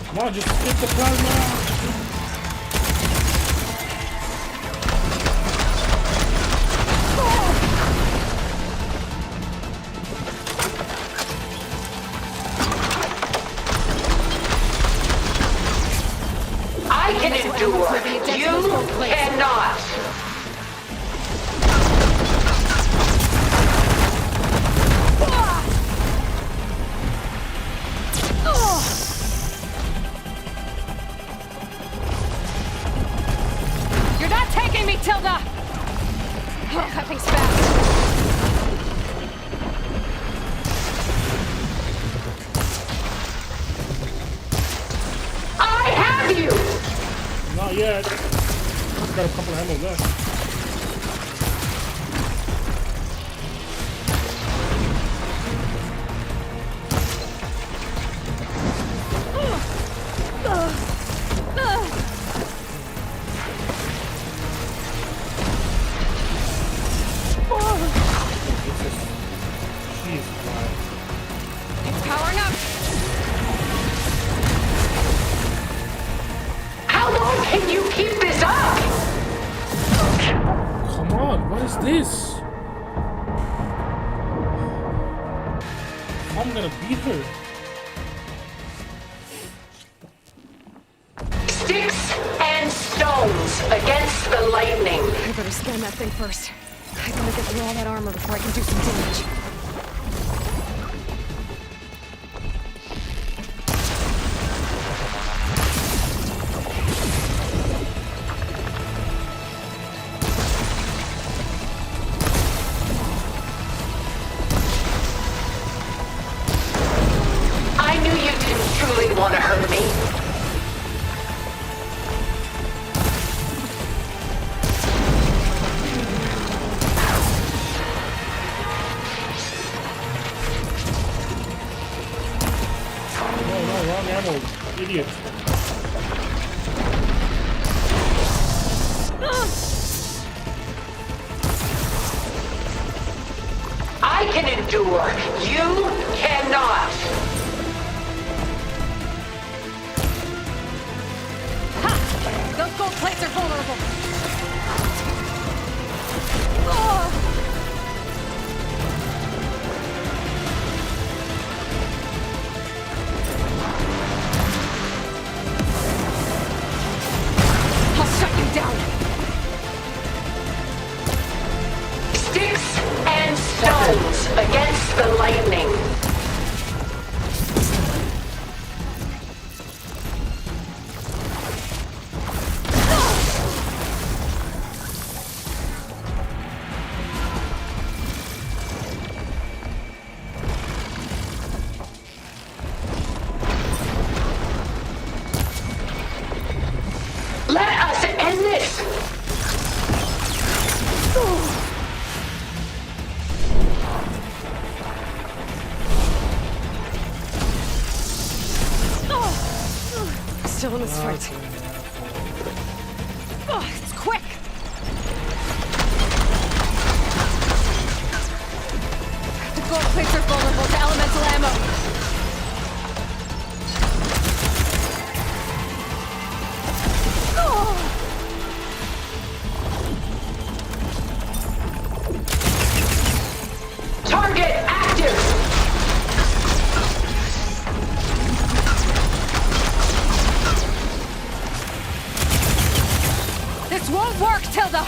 Come on, just skip the plasma! I can endure. You cannot. You're not taking me, Tilda! Oh, that thing's fast. I have you! Not yet. Got a couple of ammo left. Powering up! How long can you keep this up? Come on, what is this? I'm gonna beat her. Sticks and stones against the lightning. I better scan that thing first. I gotta get through all that armor before I can do some damage. I knew you didn't truly want to hurt me. No, wrong ammo. Idiot. I can endure. You cannot. Those gold plates are vulnerable! I'll shut you down. Sticks and stones against the lightning. Let us end this! Still in this fight. Oh, it's quick! The gold plates are vulnerable to elemental ammo. This won't work, Tilda!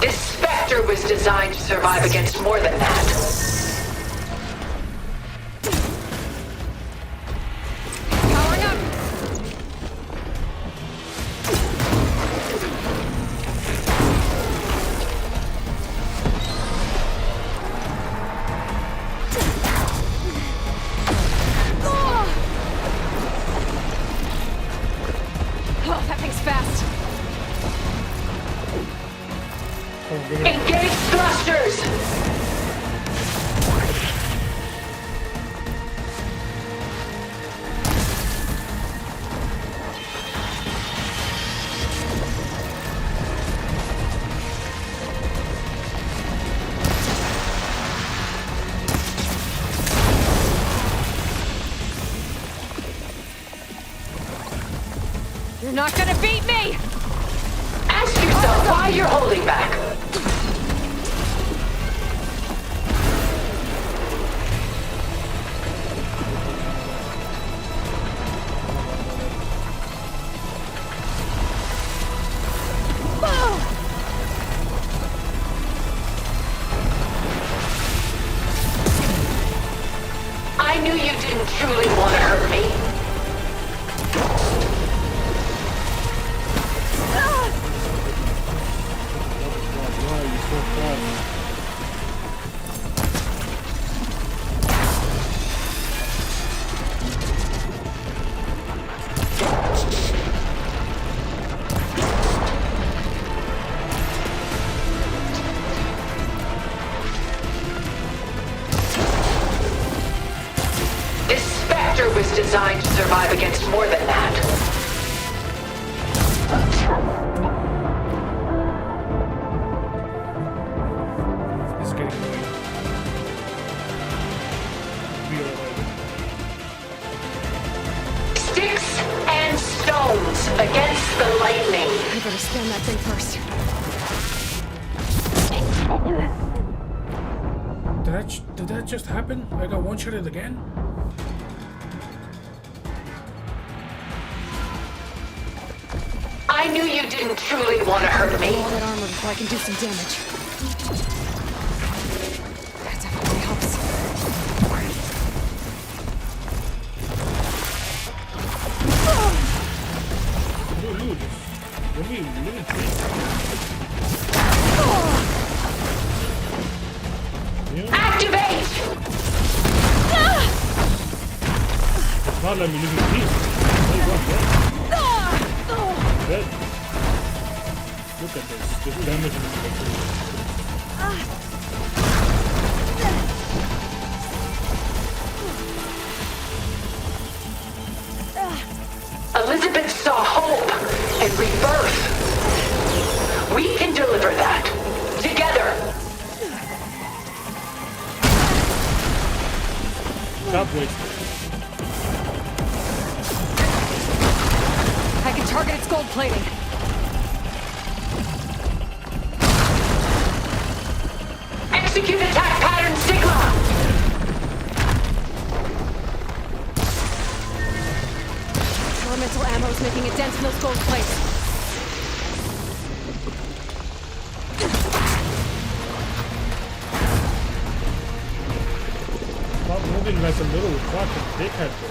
This Spectre was designed to survive against more than that. Powering up! Oh, that thing's fast. Engage thrusters! You're not gonna beat me! Ask yourself why you're holding back. I knew you didn't truly want to hurt me. Why are you so fast? This Spectre was designed to survive against more than that. It's getting annoying. We are Sticks and stones against the lightning. I better scan that thing first. Did that just happen? I got one-shotted again? I knew you didn't truly want to hurt me. All that armor before I can do some damage. That definitely helps. Activate! It's not letting me lose my piece. Good. Look at this. This damage is Elizabeth saw hope and rebirth. We can deliver that. Together. Stop wasting. I can target its gold plating. Execute attack pattern Sigma. Elemental ammo is making a dent in those gold plates. Stop moving like a little fucking dickhead, bro.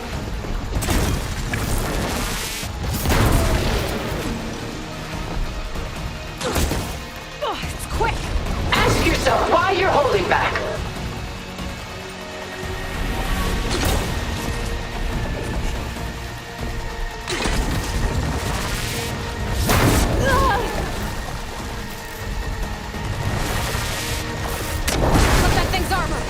It's quick! Ask yourself why you're holding back. Cut that thing's armor!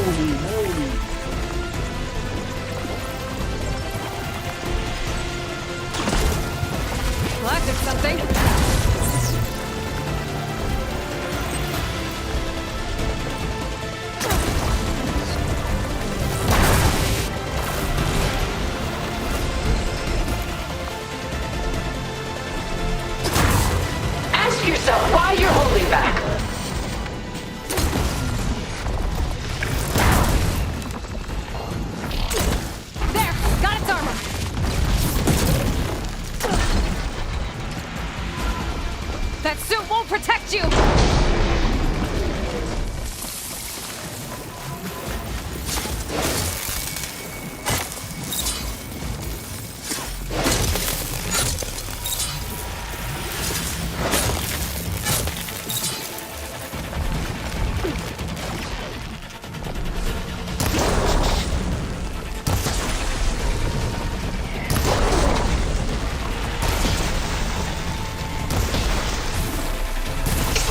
Holy moly. Collected something. Ask yourself why you're holding back. There! Got its armor! That suit won't protect you!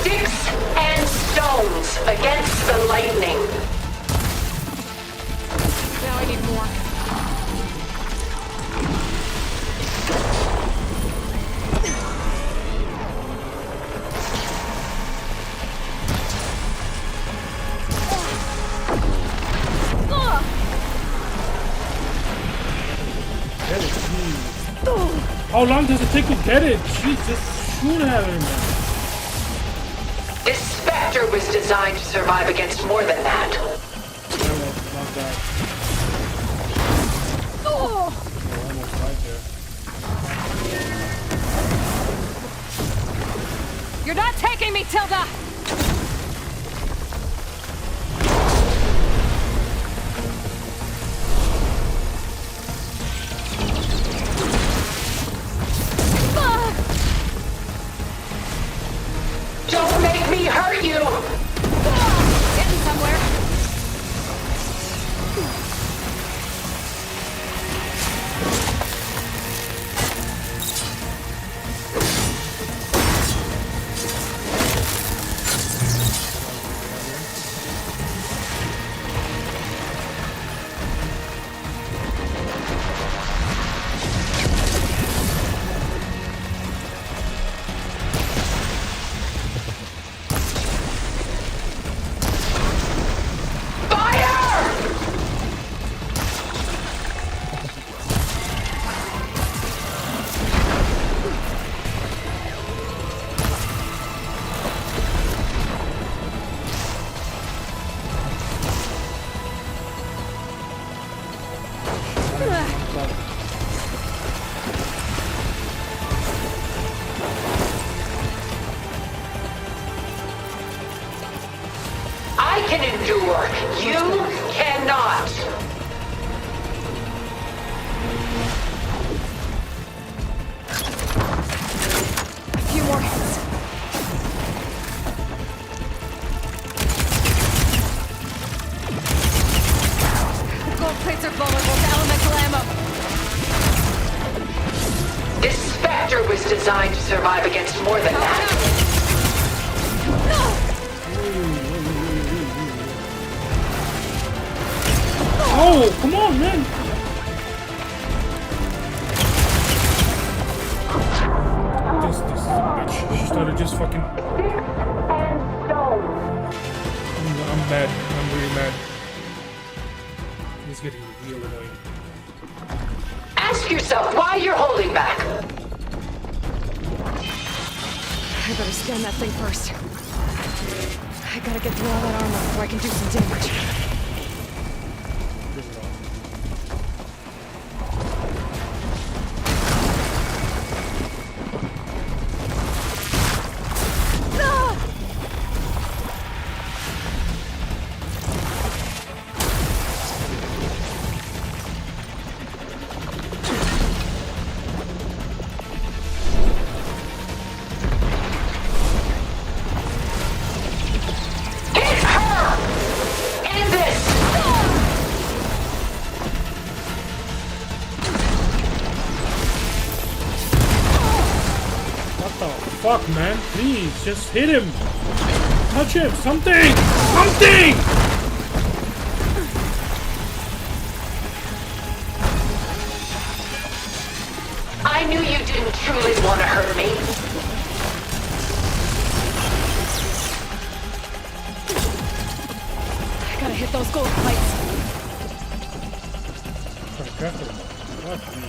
Sticks and stones against the lightning. Now I need more. Get it, jeez. How long does it take to get it? Jeez, just shoot at her, man. This Spectre was designed to survive against more than that. Not that. Oh! We're almost right there. You're not taking me, Tilda! Don't make me hurt you! Getting somewhere. I can endure. You cannot. A few more hits. The gold plates are vulnerable to elemental ammo. This Spectre was designed to survive against more than that. Oh, come on, man! This is a bitch. She started just fucking... I'm mad. I'm really mad. He's getting real annoying. Ask yourself why you're holding back. I better scan that thing first. I gotta get through all that armor before I can do some damage. Fuck, man. Please, just hit him. Touch him. Something. Something! I knew you didn't truly want to hurt me. I gotta hit those gold plates. Careful. Fuck me.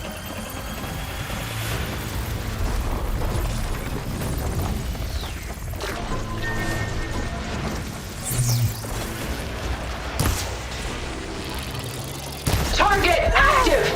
Target active!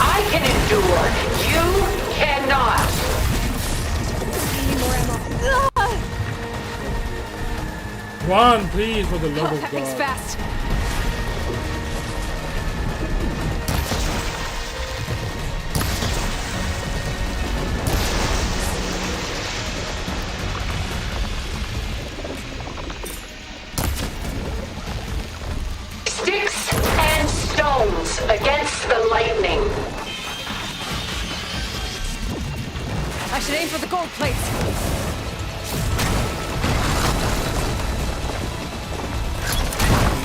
I can endure. You cannot. Need more ammo. Run, please, for the love of That thing's God. fast. Sticks and stones against the lightning. I should aim for the gold plates.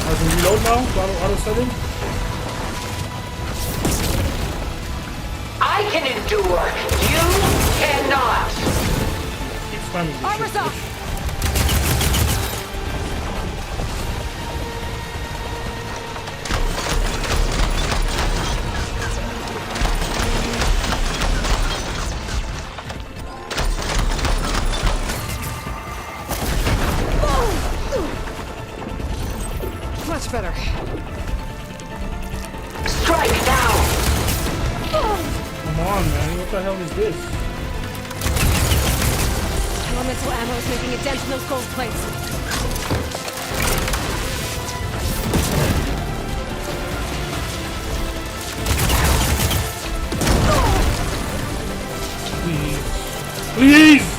I can reload now? Auto setting? I can endure. You cannot. Keep spamming this Armor's shit, up. bitch. Much better. Strike now. Come on, man. What the hell is this? Elemental ammo is making a dent in those gold plates. Please. Please!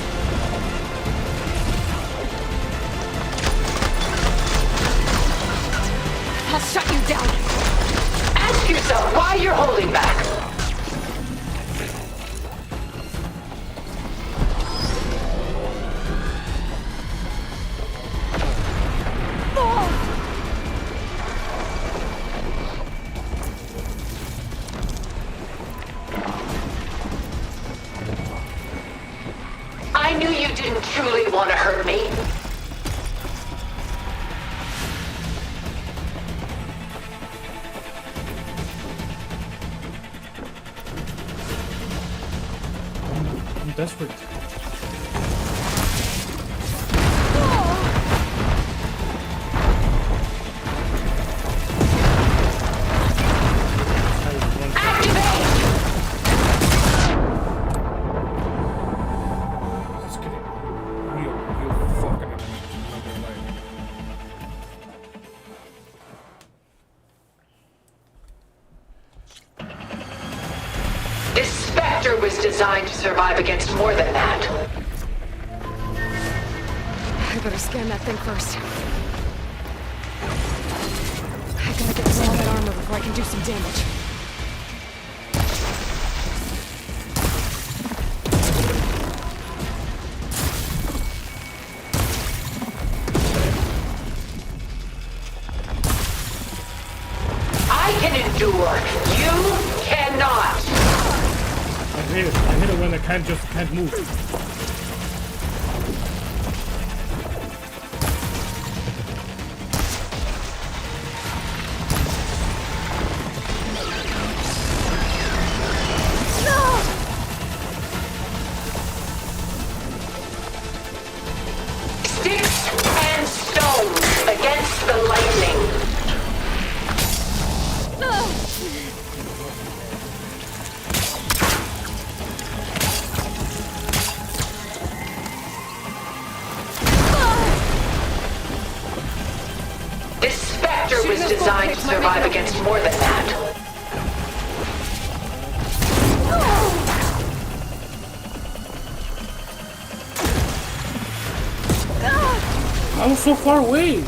I'll shut you down. Ask yourself why you're holding back. I knew you didn't truly want to hurt me. I'm desperate. Just kidding. Real fucking animations, I'm not gonna lie. This Spectre was designed to survive against more than that. I better scan that thing first. I gotta get through all that armor before I can do some damage. I can endure. You cannot. I hate it. I hate it when I can't move. Sticks and stones against the lightning. This Spectre was designed to survive against more than that. I was so far away.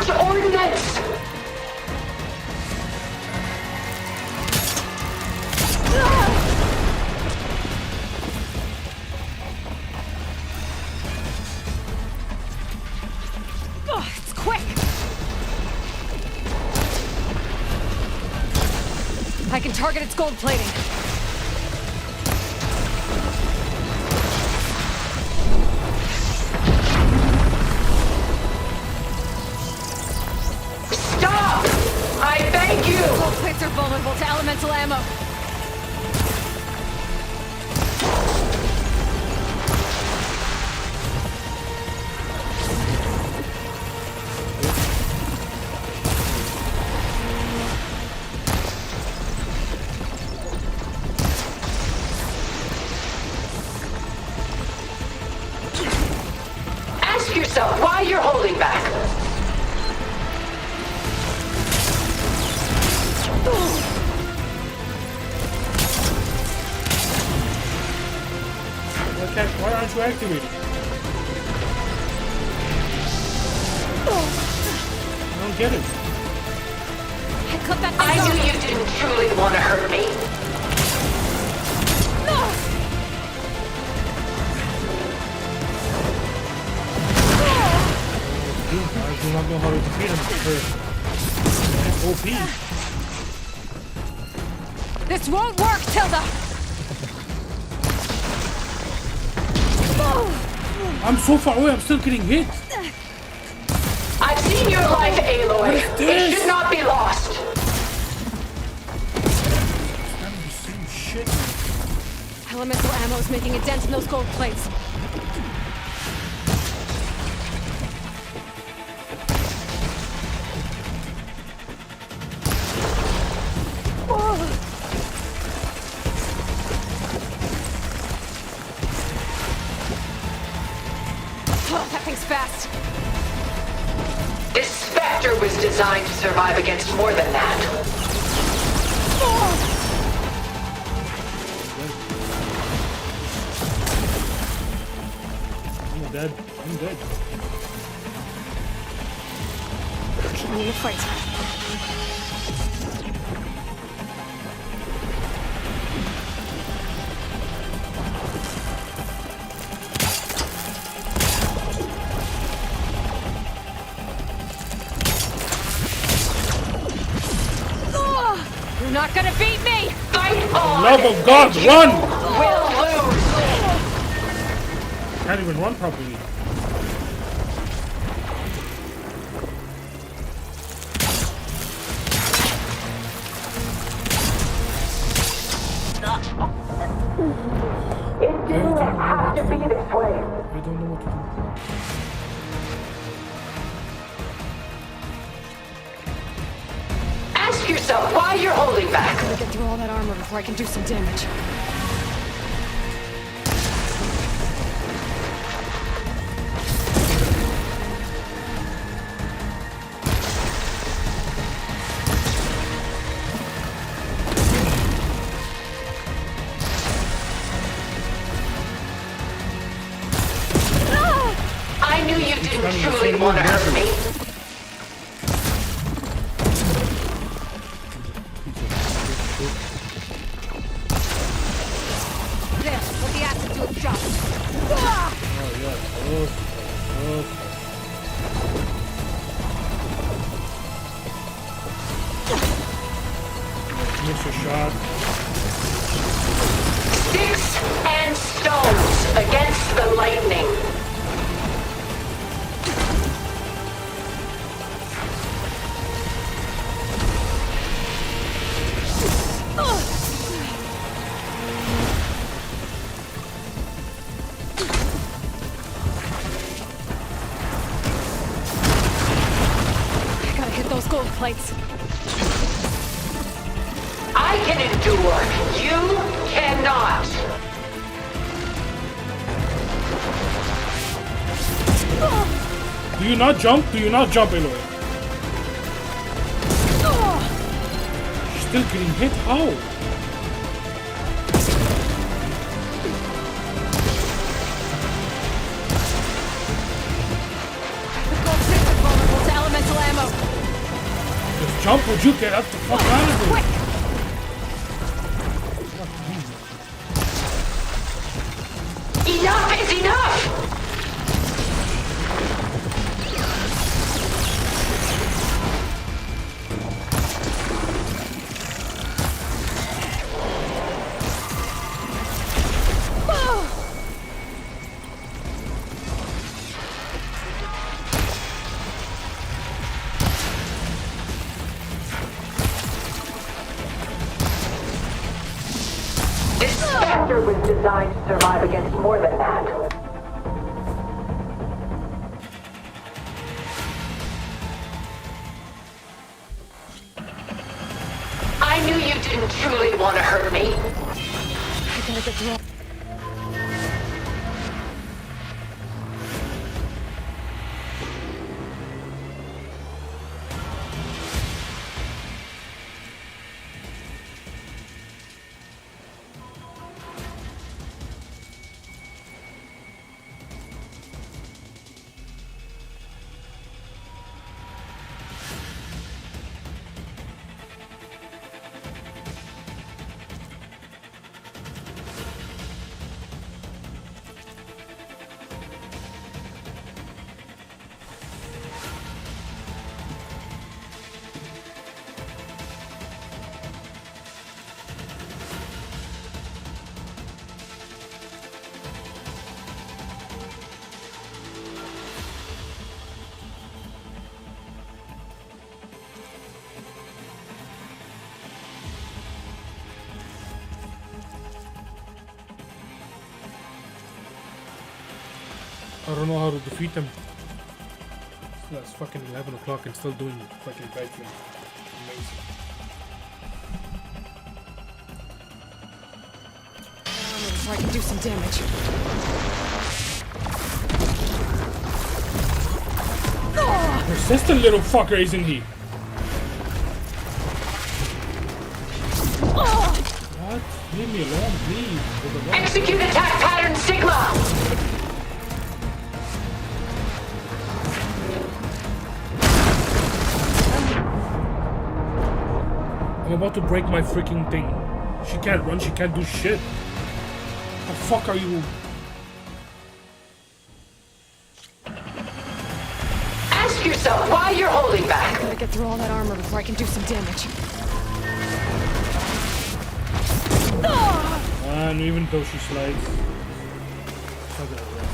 Use ordnance! It's quick! I can target its gold plating. Stop! I beg you! Gold plates are vulnerable to elemental ammo. Ask yourself why you're holding back. Why aren't you activating? I don't get it. I knew you didn't truly want to hurt me. I do not know how to defeat him first. OP. This won't work, Tilda! I'm so far away, I'm still getting hit. I've seen your life, Aloy. It should not be lost. Elemental ammo is making a dent in those gold plates. Oh, that thing's fast. This Spectre was designed to survive against more than that. I'm dead. I'm dead. Keep me in the fight. You're not gonna beat me! Fight on! Love of God, run! Will lose! Can't even run properly. It didn't have to be this way. I don't know what to do. Ask yourself why you're holding back. I gotta get through all that armor before I can do some damage. I knew you didn't truly want to hurt me. There, let the acid do its job. Oh yeah. Miss a shot. Sticks and stones against the lightning. I gotta hit those gold plates. I can endure. You cannot. Do you not jump? Do you not jump, Aloy? She's still getting hit? How? The gold plates are vulnerable to elemental ammo. jump, would you get up the fuck out of here? Enough is enough! This Spectre was designed to survive against more than that. I knew you didn't truly want to hurt me. I gotta get through. I don't know how to defeat them. It's fucking 11 o'clock and still doing fucking rifling. Amazing. So I can do some damage. Persistent little fucker, isn't he? What? Leave me alone, please. Execute attack pattern Sigma! I'm about to break my freaking thing. She can't run, she can't do shit. The fuck are you? Ask yourself why you're holding back. I gotta get through all that armor before I can do some damage. And even though she slides, it's not gonna run.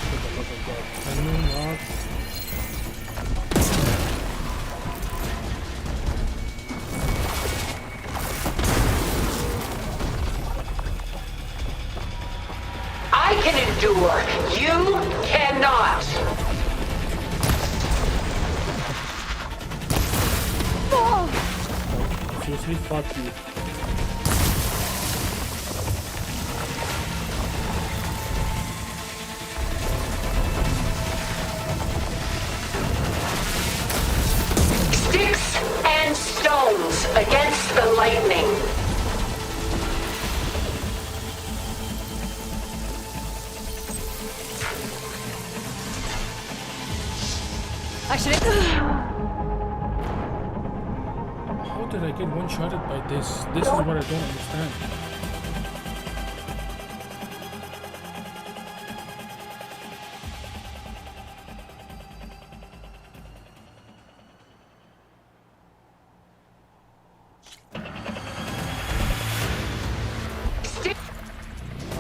For the love of God, can you not? I can endure. You cannot. Seriously, fuck you. Sticks and stones against the lightning. How did I get one-shotted by this? This is what I don't understand.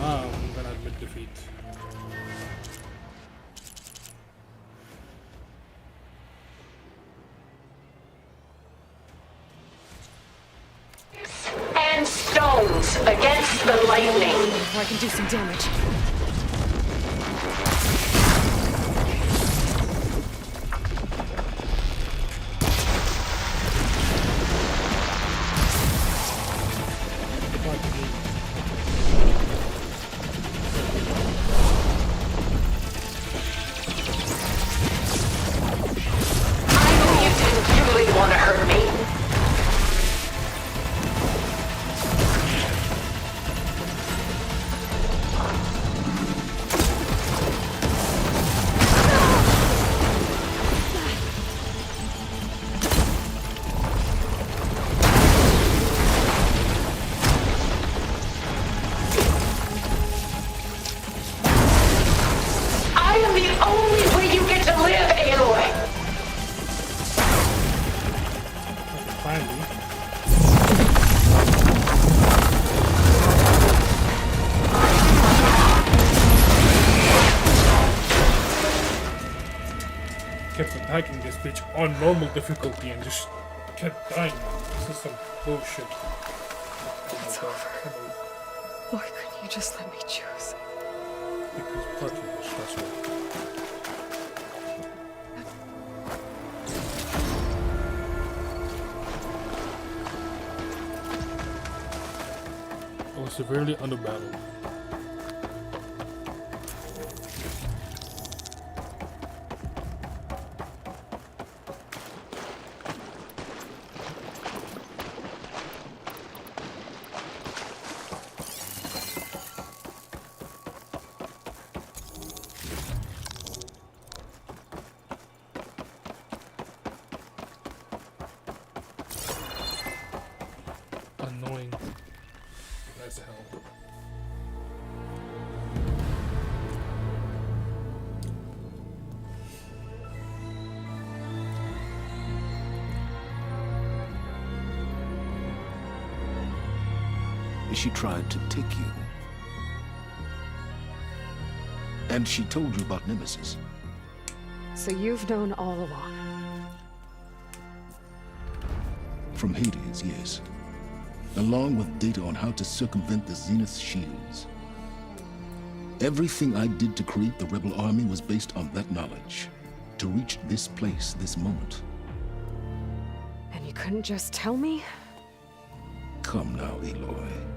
I'm gonna admit defeat. And stones against the lightning. Before I can do some damage. I know you didn't truly want to hurt me. kept attacking this bitch on normal difficulty and just kept dying. This is some bullshit. It's over. Why couldn't you just let me choose? Because parking was stressful. I was severely underbattled. Annoying as hell. She tried to take you. And she told you about Nemesis. So you've known all along. From Hades, yes. Along with data on how to circumvent the Zenith's shields. Everything I did to create the rebel army was based on that knowledge. To reach this place, this moment. And you couldn't just tell me? Come now, Aloy.